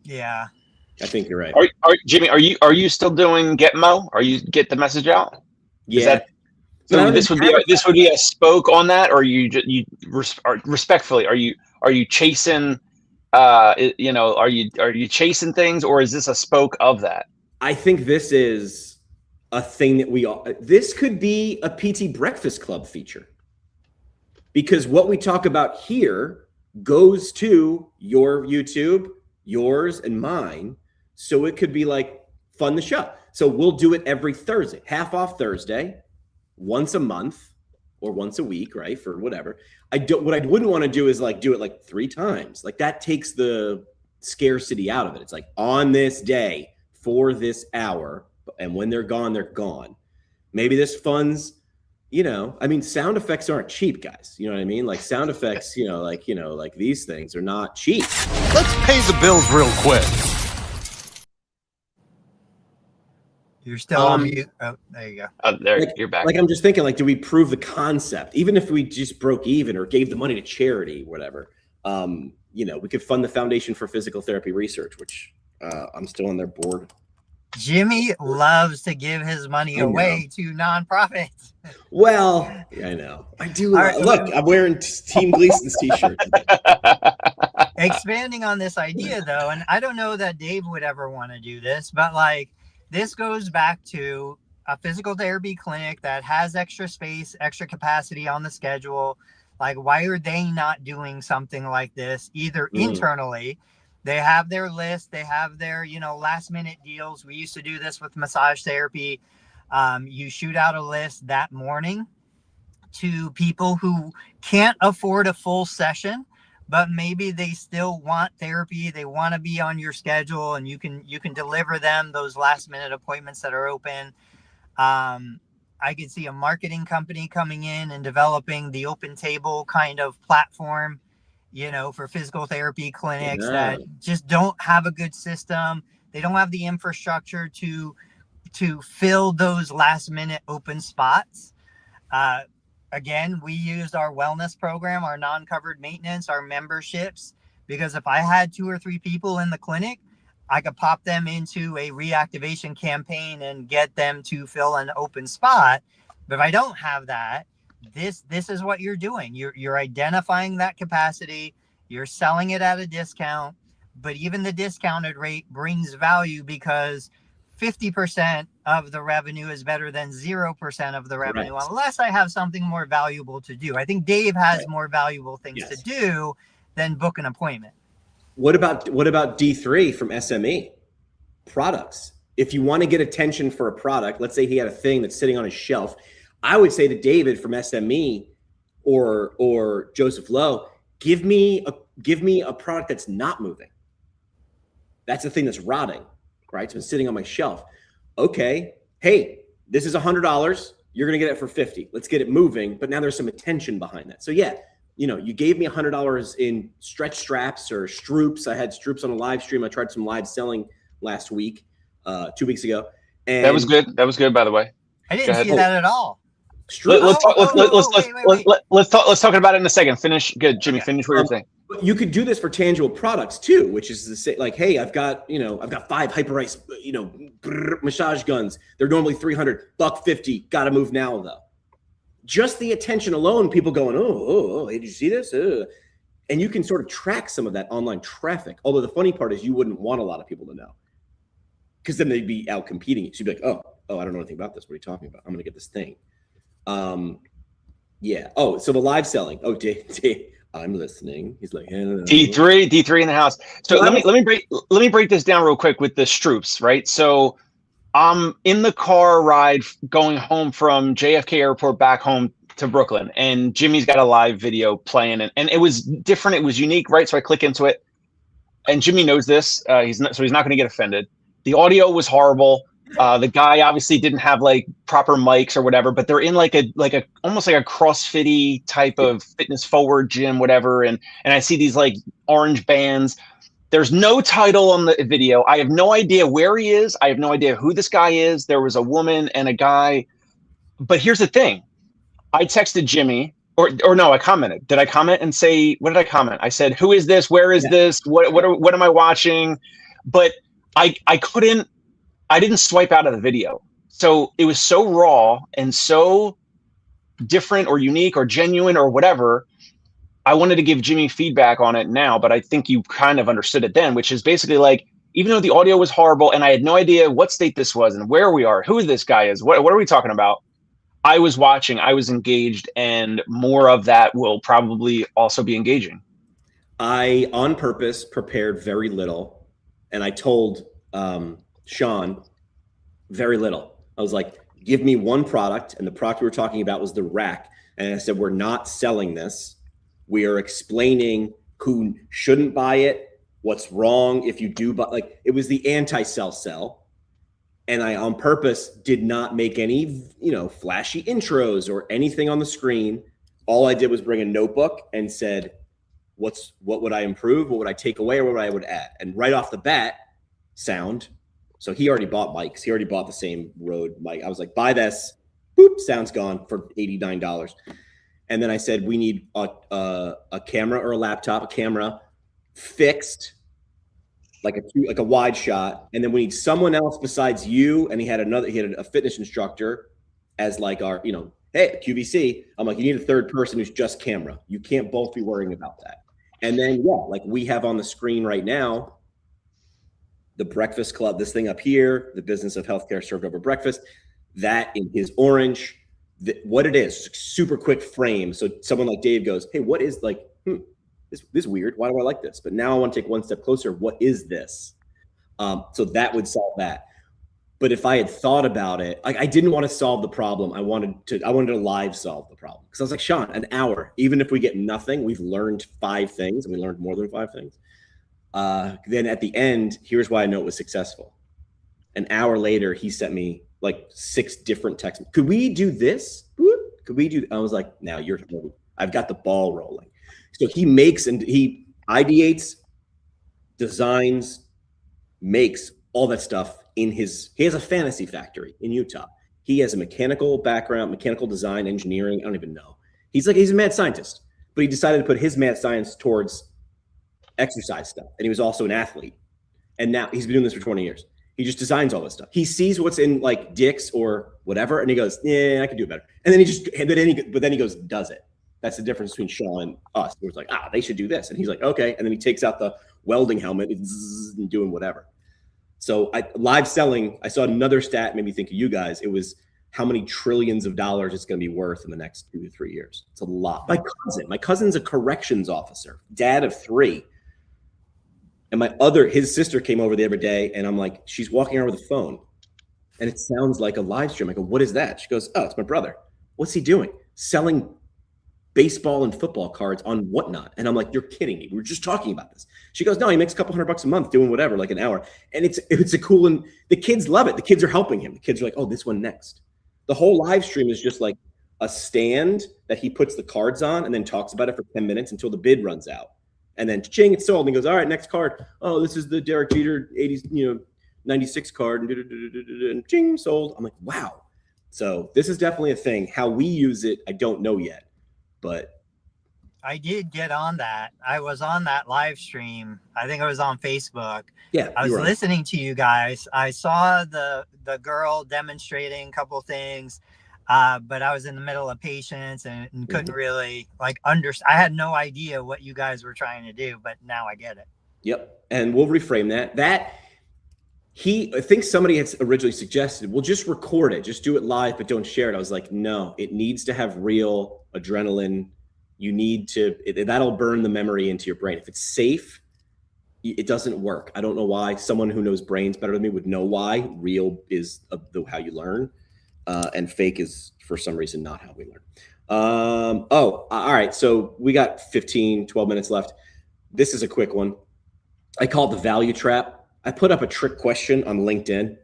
S3: Yeah.
S2: I think you're right.
S4: Jimmy, are you still doing Getmo? Are you get the message out?
S2: Yeah.
S4: So this would be a spoke on that, or respectfully, are you chasing? Are you chasing things, or is this a spoke of that?
S2: I think this is a thing that this could be a PT Breakfast Club feature, because what we talk about here goes to your YouTube, yours and mine. So it could be like fund the show. So we'll do it every Thursday, half off Thursday, once a month or once a week, right? For whatever. What I wouldn't want to do is like do it like 3 times. Like that takes the scarcity out of it. It's like on this day for this hour, and when they're gone, they're gone. Maybe this funds, I mean, sound effects aren't cheap, guys. You know what I mean? Like sound effects, like these things are not cheap.
S1: Let's pay the bills real quick.
S3: You're still on mute. Oh, there you go.
S4: You're back.
S2: Like I'm just thinking, like, do we prove the concept? Even if we just broke even or gave the money to charity, whatever. We could fund the Foundation for Physical Therapy Research, which I'm still on their board.
S3: Jimmy loves to give his money away to nonprofits.
S2: Well, yeah, I know. I do.
S3: Right.
S2: Look, I'm wearing Team Gleason's t-shirt today.
S3: Expanding on this idea, though, and I don't know that Dave would ever want to do this, but like this goes back to a physical therapy clinic that has extra space, extra capacity on the schedule. Like, why are they not doing something like this either internally? They have their list. They have their, last minute deals. We used to do this with massage therapy. You shoot out a list that morning to people who can't afford a full session, but maybe they still want therapy. They want to be on your schedule, and you can deliver them those last minute appointments that are open. I could see a marketing company coming in and developing the open table kind of platform, for physical therapy clinics that just don't have a good system. They don't have the infrastructure to fill those last minute open spots. Again, we used our wellness program, our non-covered maintenance, our memberships, because if I had 2 or 3 people in the clinic, I could pop them into a reactivation campaign and get them to fill an open spot. But if I don't have that, this is what you're doing. You're identifying that capacity, you're selling it at a discount, but even the discounted rate brings value because 50% of the revenue is better than 0% of the revenue, unless I have something more valuable to do. I think Dave has more valuable things to do than book an appointment.
S2: What about D3 from SME? Products. If you want to get attention for a product, let's say he had a thing that's sitting on his shelf, I would say to David from SME or Joseph Lowe, give me a product that's not moving. That's the thing that's rotting, right? It's been sitting on my shelf. Okay, hey, this is $100. You're gonna get it for $50. Let's get it moving. But now there's some attention behind that. So yeah, you gave me $100 in stretch straps or Stroops. I had Stroops on a live stream. I tried some live selling last week, 2 weeks ago. And
S4: that was good. That was good, by the way.
S3: I didn't see that at all.
S4: Let's talk about it in a second. Finish. Good, Jimmy. Finish what you're saying.
S2: You could do this for tangible products too, which is to say, like, hey, I've got 5 Hyperice, massage guns. They're normally $300, $150. Got to move now though. Just the attention alone, people going, oh, hey, did you see this? And you can sort of track some of that online traffic. Although the funny part is you wouldn't want a lot of people to know, because then they'd be out competing you. So you'd be like, oh, I don't know anything about this. What are you talking about? I'm going to get this thing. Yeah. Oh, so the live selling. Oh, Dave, I'm listening. He's like,
S4: D3 in the house. So let me break this down real quick with the Stroops, right? So I'm in the car ride going home from JFK Airport back home to Brooklyn, and Jimmy's got a live video playing, and it was different. It was unique, right? So I click into it, and Jimmy knows this. He's not going to get offended. The audio was horrible. The guy obviously didn't have like proper mics or whatever, but they're in like a almost like a CrossFit-y type of fitness forward gym, whatever. And I see these like orange bands. There's no title on the video. I have no idea where he is. I have no idea who this guy is. There was a woman and a guy. But here's the thing. I texted Jimmy, or no, I commented. Did I comment and say, what did I comment? I said, who is this? Where is this? What am I watching? But I didn't swipe out of the video. So it was so raw and so different or unique or genuine or whatever. I wanted to give Jimmy feedback on it now, but I think you kind of understood it then, which is basically like, even though the audio was horrible and I had no idea what state this was and where we are, who this guy is, what are we talking about? I was watching, I was engaged, and more of that will probably also be engaging.
S2: I, on purpose, prepared very little, and I told Sean very little. I was like, give me one product, and the product we were talking about was the rack. And I said, we're not selling this. We are explaining who shouldn't buy it, what's wrong if you do, but like it was the anti-sell sell. And I, on purpose, did not make any, flashy intros or anything on the screen. All I did was bring a notebook and said, what would I improve? What would I take away, or what I would add? And right off the bat, sound. So he already bought mics. He already bought the same Rode mic. I was like, buy this. Boop, sound's gone for $89. And then I said, we need a camera or a laptop, a camera fixed, like a wide shot, and then we need someone else besides you. And he had a fitness instructor as like our, hey, QVC. I'm like, you need a third person who's just camera. You can't both be worrying about that. And then like we have on the screen right now, the Breakfast Club, this thing up here, the business of healthcare served over breakfast, that in his orange, what it is, super quick frame. So someone like Dave goes, hey, what is like, this is weird. Why do I like this? But now I want to take one step closer. What is this? So that would solve that. But if I had thought about it, I didn't want to solve the problem. I wanted to live solve the problem. Because I was like, Sean, an hour, even if we get nothing, we've learned 5 things, and we learned more than 5 things. Then at the end, here's why I know it was successful. An hour later, he sent me like 6 different texts. Could we do this? Could we do? I was like, now I've got the ball rolling. So he makes and he ideates, designs, makes all that stuff he has a fantasy factory in Utah. He has a mechanical background, mechanical design, engineering. I don't even know. He's a mad scientist, but he decided to put his mad science towards exercise stuff. And he was also an athlete. And now he's been doing this for 20 years. He just designs all this stuff. He sees what's in like Dick's or whatever. And he goes, yeah, I can do it better. And then he goes, does it. That's the difference between Sean and us. It was like, they should do this. And he's like, okay. And then he takes out the welding helmet and doing whatever. So live selling, I saw another stat, made me think of you guys. It was how many trillions of dollars it's going to be worth in the next 2 to 3 years. It's a lot. My cousin's a corrections officer, dad of 3. And his sister came over the other day, and I'm like, she's walking around with a phone, and it sounds like a live stream. I go, what is that? She goes, oh, it's my brother. What's he doing? Selling baseball and football cards on Whatnot. And I'm like, you're kidding me. We were just talking about this. She goes, no, he makes a couple $100 a month doing whatever, like an hour. And it's a cool, and the kids love it. The kids are helping him. The kids are like, oh, this one next. The whole live stream is just like a stand that he puts the cards on and then talks about it for 10 minutes until the bid runs out. And then ching, it's sold. And he goes, all right, next card. Oh, this is the Derek Jeter 80s, 96 card. And ching, sold. I'm like, wow. So this is definitely a thing. How we use it, I don't know yet. But
S3: I did get on that. I was on that live stream. I think I was on Facebook.
S2: Yeah,
S3: I was listening to you guys. I saw the girl demonstrating a couple things, but I was in the middle of patients and couldn't really understand. I had no idea what you guys were trying to do, but now I get it.
S2: Yep, and we'll reframe that. I think somebody had originally suggested, well, just record it, just do it live, but don't share it. I was like, no, it needs to have real adrenaline. You need to, that'll burn the memory into your brain. If it's safe, it doesn't work. I don't know why. Someone who knows brains better than me would know why. Real is how you learn, and fake is for some reason not how we learn. All right. So we got 12 minutes left. This is a quick one. I call it the value trap. I put up a trick question on LinkedIn,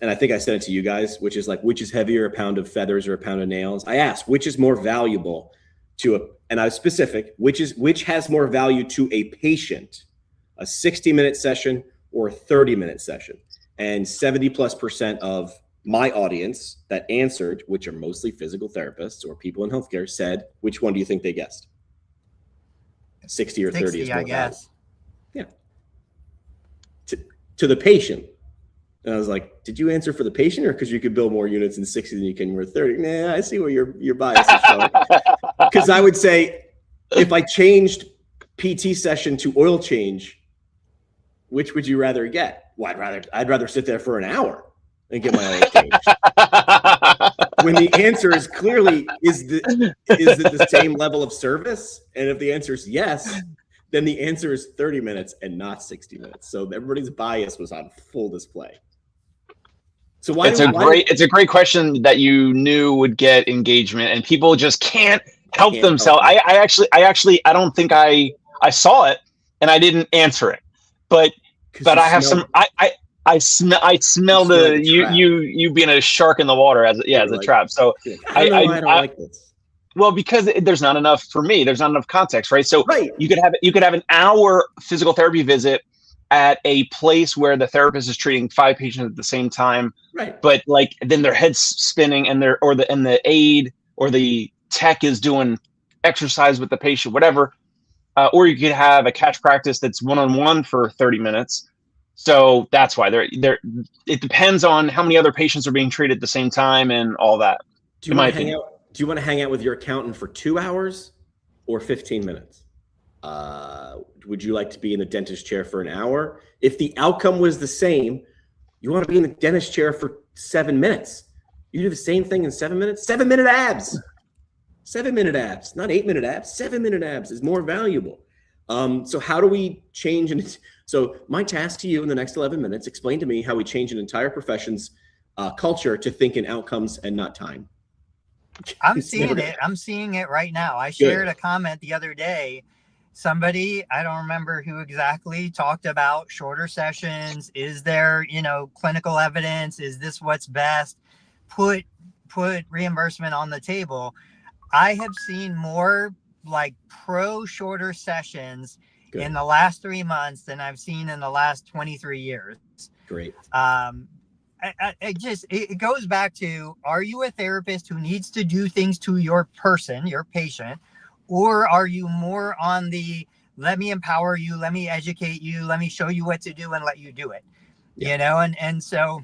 S2: and I think I sent it to you guys, which is like, which is heavier, a pound of feathers or a pound of nails? I asked, which is more valuable and I was specific, which has more value to a patient, a 60-minute session or a 30-minute session? And 70+% of my audience that answered, which are mostly physical therapists or people in healthcare, said, which one do you think they guessed? 60 or 30 is more, I guess. Yeah. To the patient. And I was like, did you answer for the patient or because you could build more units in 60 than you can with 30? Nah, I see where your bias is showing. Because I would say, if I changed PT session to oil change, which would you rather get? Well, I'd rather sit there for an hour and get my oil changed. When the answer is clearly, is it the same level of service? And if the answer is yes, then the answer is 30 minutes and not 60 minutes. So everybody's bias was on full display. So
S4: it's a great question that you knew would get engagement, and people just can't help themselves. I don't think I saw it and I didn't answer it, but I have some. I smell the you being a shark in the water as a trap. So I don't like this. Well, because there's not enough for me. There's not enough context, right? So you could have an hour physical therapy visit at a place where the therapist is treating 5 patients at the same time, right? But then their head's spinning and the aide or the tech is doing exercise with the patient, whatever. or you could have a catch practice that's one-on-one for 30 minutes. So that's why it depends on how many other patients are being treated at the same time and all that.
S2: Do you want to hang out with your accountant for 2 hours or 15 minutes? Would you like to be in the dentist chair for an hour? If the outcome was the same, you want to be in the dentist chair for 7 minutes. You do the same thing in 7 minutes. 7-minute abs. 7-minute abs, not 8-minute abs. 7-minute abs is more valuable. So how do we change? And so my task to you in the next 11 minutes, explain to me how we change an entire profession's culture to think in outcomes and not time.
S3: I'm seeing it. I'm seeing it right now. I shared a comment the other day. Somebody, I don't remember who exactly, talked about shorter sessions. Is there, clinical evidence? Is this what's best? Put reimbursement on the table. I have seen more like pro shorter sessions in the last 3 months than I've seen in the last 23 years.
S2: Great.
S3: It goes back to, are you a therapist who needs to do things to your person, your patient, or are you more on the, let me empower you, let me educate you, let me show you what to do and let you do it, And so,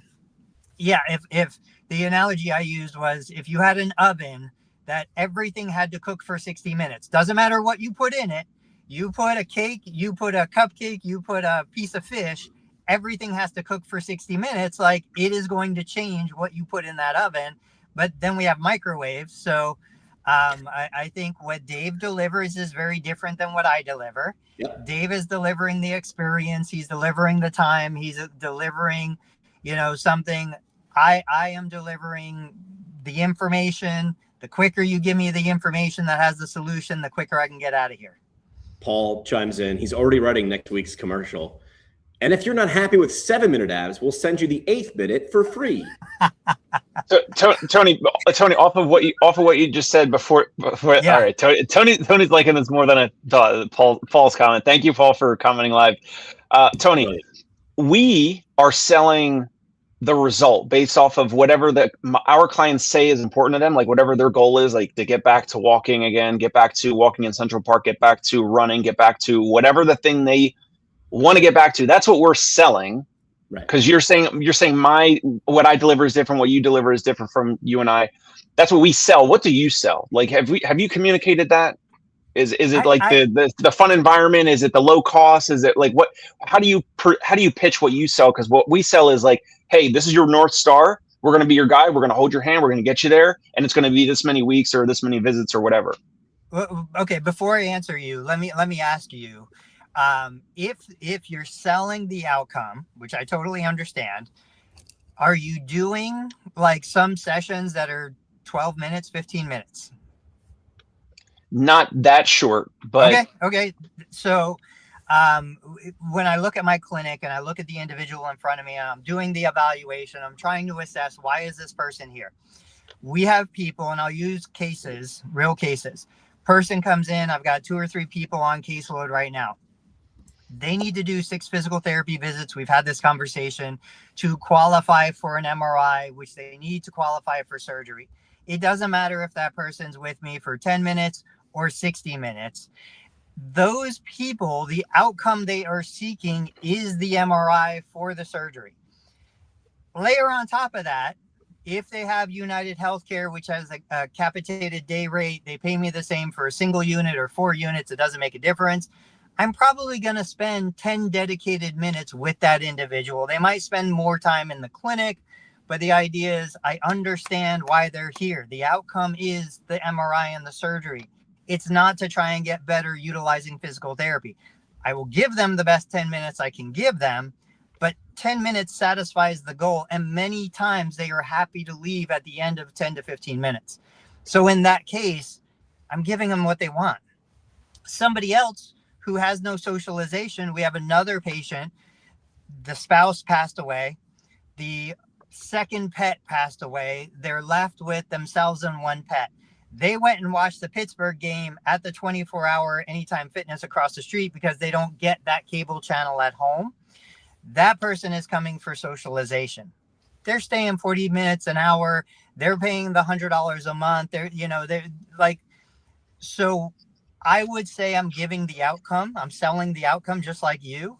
S3: yeah, if the analogy I used was, if you had an oven that everything had to cook for 60 minutes, doesn't matter what you put in it, you put a cake, you put a cupcake, you put a piece of fish, everything has to cook for 60 minutes. Like, it is going to change what you put in that oven. But then we have microwaves. So I think what Dave delivers is very different than what I deliver.
S2: Yep.
S3: Dave is delivering the experience. He's delivering the time. He's delivering, something. I am delivering the information. The quicker you give me the information that has the solution, the quicker I can get out of here.
S2: Paul chimes in. He's already writing next week's commercial. And if you're not happy with 7-minute abs, we'll send you the 8th minute for free.
S4: So, Tony, off of what you just said before. Yeah. All right, Tony's liking this more than I thought. Paul's comment. Thank you, Paul, for commenting live. Tony, we are selling the result based off of whatever our clients say is important to them, like whatever their goal is, like to get back to walking again, get back to walking in Central Park, get back to running, get back to whatever the thing they want to get back to. That's what we're selling. Right. Because you're saying what I deliver is different, what you deliver is different from you and I. That's what we sell. What do you sell? Like, have you communicated that? Is it the fun environment? Is it the low cost? Is it like what? How do you pitch what you sell? Because what we sell is like, hey, this is your North Star. We're going to be your guide. We're going to hold your hand. We're going to get you there, and it's going to be this many weeks or this many visits or whatever.
S3: Well, okay, before I answer you, let me ask you, if you're selling the outcome, which I totally understand, are you doing like some sessions that are 12 minutes, 15 minutes?
S4: Not that short, but
S3: okay. So when I look at my clinic and I look at the individual in front of me and I'm doing the evaluation, I'm trying to assess, why is this person here? We have people, and I'll use cases, real cases. Person comes in, I've got 2 or 3 people on caseload right now. They need to do 6 physical therapy visits. We've had this conversation to qualify for an MRI, which they need to qualify for surgery. It doesn't matter if that person's with me for 10 minutes or 60 minutes. Those people, the outcome they are seeking is the MRI for the surgery. Layer on top of that, if they have United Healthcare, which has a capitated day rate, they pay me the same for a single unit or 4 units. It doesn't make a difference. I'm probably going to spend 10 dedicated minutes with that individual. They might spend more time in the clinic, but the idea is I understand why they're here. The outcome is the MRI and the surgery. It's not to try and get better utilizing physical therapy. I will give them the best 10 minutes I can give them, but 10 minutes satisfies the goal. And many times they are happy to leave at the end of 10 to 15 minutes. So in that case, I'm giving them what they want. Somebody else who has no socialization, we have another patient, the spouse passed away, the second pet passed away, they're left with themselves and 1 pet. They went and watched the Pittsburgh game at the 24-hour Anytime Fitness across the street because they don't get that cable channel at home. That person is coming for socialization. They're staying 40 minutes, an hour. They're paying the $100 a month. They're like, so I would say I'm giving the outcome. I'm selling the outcome just like you.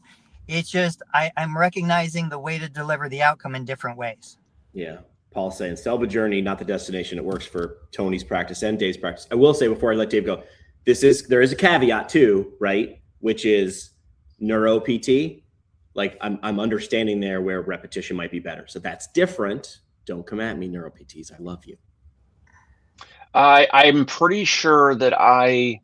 S3: It's just I'm recognizing the way to deliver the outcome in different ways.
S2: Yeah. Paul's saying sell the journey, not the destination. It works for Tony's practice and Dave's practice. I will say before I let Dave go, there is a caveat too, right? Which is neuro PT. Like I'm understanding there where repetition might be better. So that's different. Don't come at me, neuro PTs. I love you.
S4: I'm pretty sure that I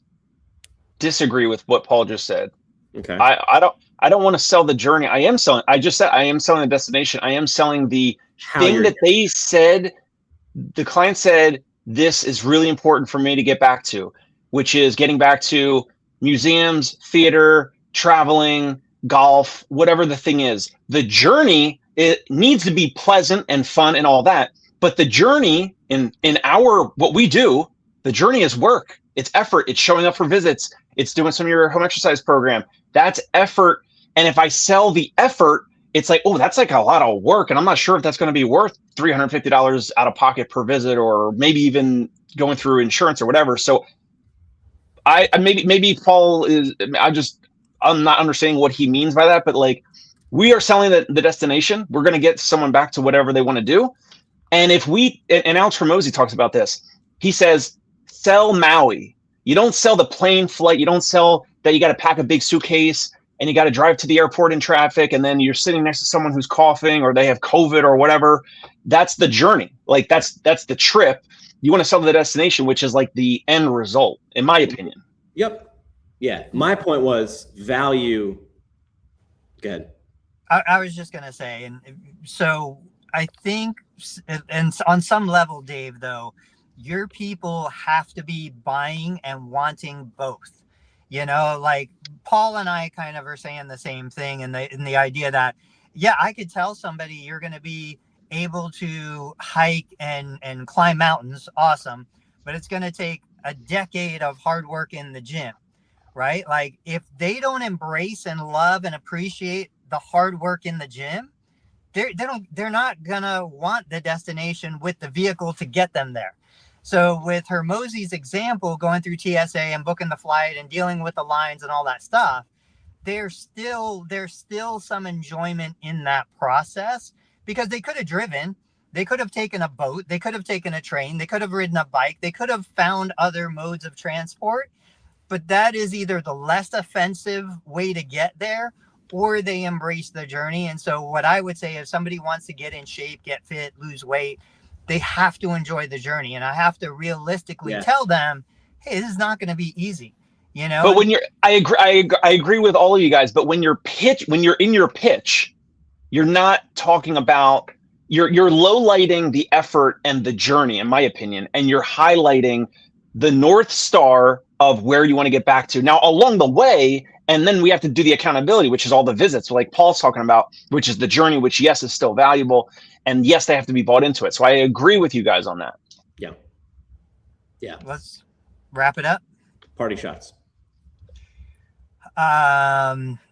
S4: disagree with what Paul just said.
S2: Okay.
S4: I don't want to sell the journey. I just said I am selling the destination. I am selling the thing that they said. The client said, this is really important for me to get back to, which is getting back to museums, theater, traveling, golf, whatever the thing is. The journey, it needs to be pleasant and fun and all that. But the journey in what we do, the journey is work. It's effort. It's showing up for visits. It's doing some of your home exercise program. That's effort. And if I sell the effort, it's like, oh, that's like a lot of work. And I'm not sure if that's going to be worth $350 out of pocket per visit, or maybe even going through insurance or whatever. So maybe Paul is, I'm not understanding what he means by that, but like, we are selling the destination. We're going to get someone back to whatever they want to do. And and Alex Hormozy talks about this. He says, sell Maui. You don't sell the plane flight. You don't sell that you got to pack a big suitcase and you got to drive to the airport in traffic, and then you're sitting next to someone who's coughing or they have COVID or whatever. That's the journey. Like that's the trip. You want to sell the destination, which is like the end result, in my opinion.
S2: Yep. Yeah. My point was value. Go ahead.
S3: I was just going to say, and so I think, and on some level, Dave, though, your people have to be buying and wanting both. You know, like Paul and I kind of are saying the same thing in the idea that, yeah, I could tell somebody you're going to be able to hike and climb mountains. Awesome. But it's going to take a decade of hard work in the gym, right? Like if they don't embrace and love and appreciate the hard work in the gym, they're not going to want the destination with the vehicle to get them there. So with Hormozy's example, going through TSA and booking the flight and dealing with the lines and all that stuff, there's still some enjoyment in that process, because they could have driven, they could have taken a boat, they could have taken a train, they could have ridden a bike, they could have found other modes of transport, but that is either the less offensive way to get there, or they embrace the journey. And so what I would say, if somebody wants to get in shape, get fit, lose weight, they have to enjoy the journey. And I have to realistically tell them, hey, this is not going to be easy, you know?
S4: But I agree with all of you guys, but when you're in your pitch, you're not talking about, you're low lighting the effort and the journey, in my opinion, and you're highlighting the North Star of where you want to get back to. Now, along the way, and then we have to do the accountability, which is all the visits, like Paul's talking about, which is the journey, which, yes, is still valuable. And yes, they have to be bought into it. So I agree with you guys on that.
S2: Yeah. Yeah.
S3: Let's wrap it up.
S2: Party shots.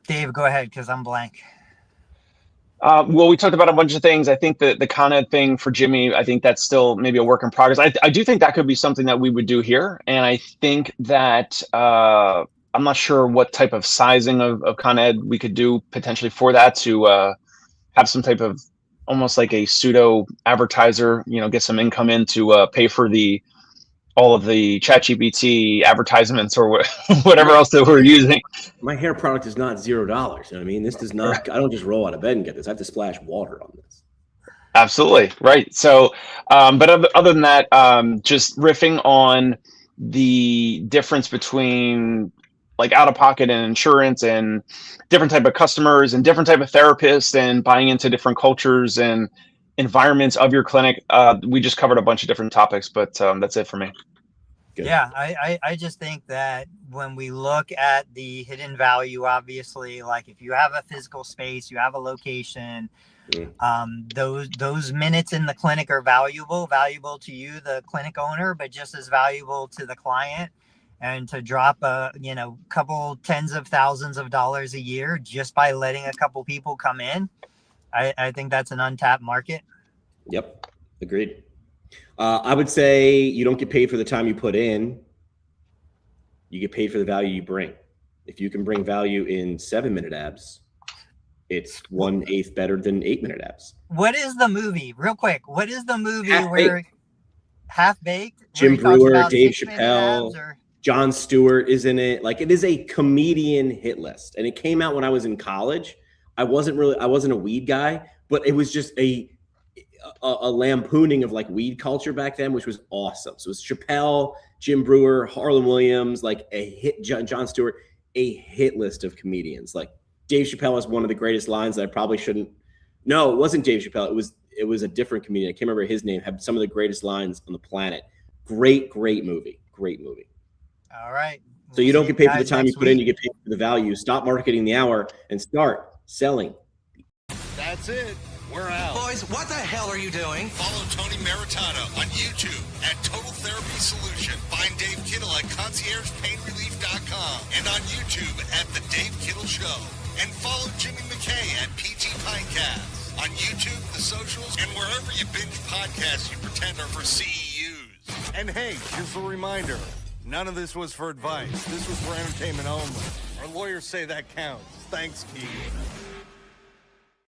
S3: Dave, go ahead, because I'm blank.
S4: Well, we talked about a bunch of things. I think the Con Ed thing for Jimmy, I think that's still maybe a work in progress. I do think that could be something that we would do here. And I think that I'm not sure what type of sizing of Con Ed we could do potentially for that, to have some type of almost like a pseudo advertiser, get some income in to pay for all of the ChatGPT advertisements or whatever else that we're using.
S2: My hair product is not $0. You know what I mean? This does not, I don't just roll out of bed and get this. I have to splash water on this.
S4: Absolutely. Right. So, but other than that, just riffing on the difference between like out of pocket and insurance and different type of customers and different type of therapists and buying into different cultures and environments of your clinic. We just covered a bunch of different topics, but that's it for me.
S2: Good.
S3: Yeah, I just think that when we look at the hidden value, obviously, like if you have a physical space, you have a location, those minutes in the clinic are valuable to you, the clinic owner, but just as valuable to the client. And to drop a couple tens of thousands of dollars a year just by letting a couple people come in, I think that's an untapped market.
S2: Yep, agreed. I would say you don't get paid for the time you put in. You get paid for the value you bring. If you can bring value in 7-minute abs, it's 1/8 better than 8-minute abs.
S3: What is the movie? Real quick. What is the movie
S2: Half-Baked.
S3: Half-Baked?
S2: Jim Brewer, Dave
S3: 6-minute
S2: Chappelle,
S3: abs, or...
S2: Jon Stewart is in it. Like, it is a comedian hit list. And it came out when I was in college. I wasn't a weed guy, but it was just a lampooning of like weed culture back then, which was awesome. So it was Chappelle, Jim Brewer, Harlan Williams, like a hit, Jon Stewart, a hit list of comedians. Like Dave Chappelle has one of the greatest lines that I probably shouldn't. No, it wasn't Dave Chappelle. It was a different comedian. I can't remember his name. Had some of the greatest lines on the planet. Great movie. Great movie.
S3: All right.
S2: So you don't get paid for the time you put in. You get paid for the value. Stop marketing the hour and start selling.
S1: That's it. We're out.
S5: Boys, what the hell are you doing?
S1: Follow Tony Maritato on YouTube at Total Therapy Solution. Find Dave Kittle at ConciergePainRelief.com and on YouTube at The Dave Kittle Show. And follow Jimmy McKay at PT Pinecast on YouTube, the socials, and wherever you binge podcasts you pretend are for CEUs. And hey, just a reminder, none of this was for advice. This was for entertainment only. Our lawyers say that counts. Thanks, Keith.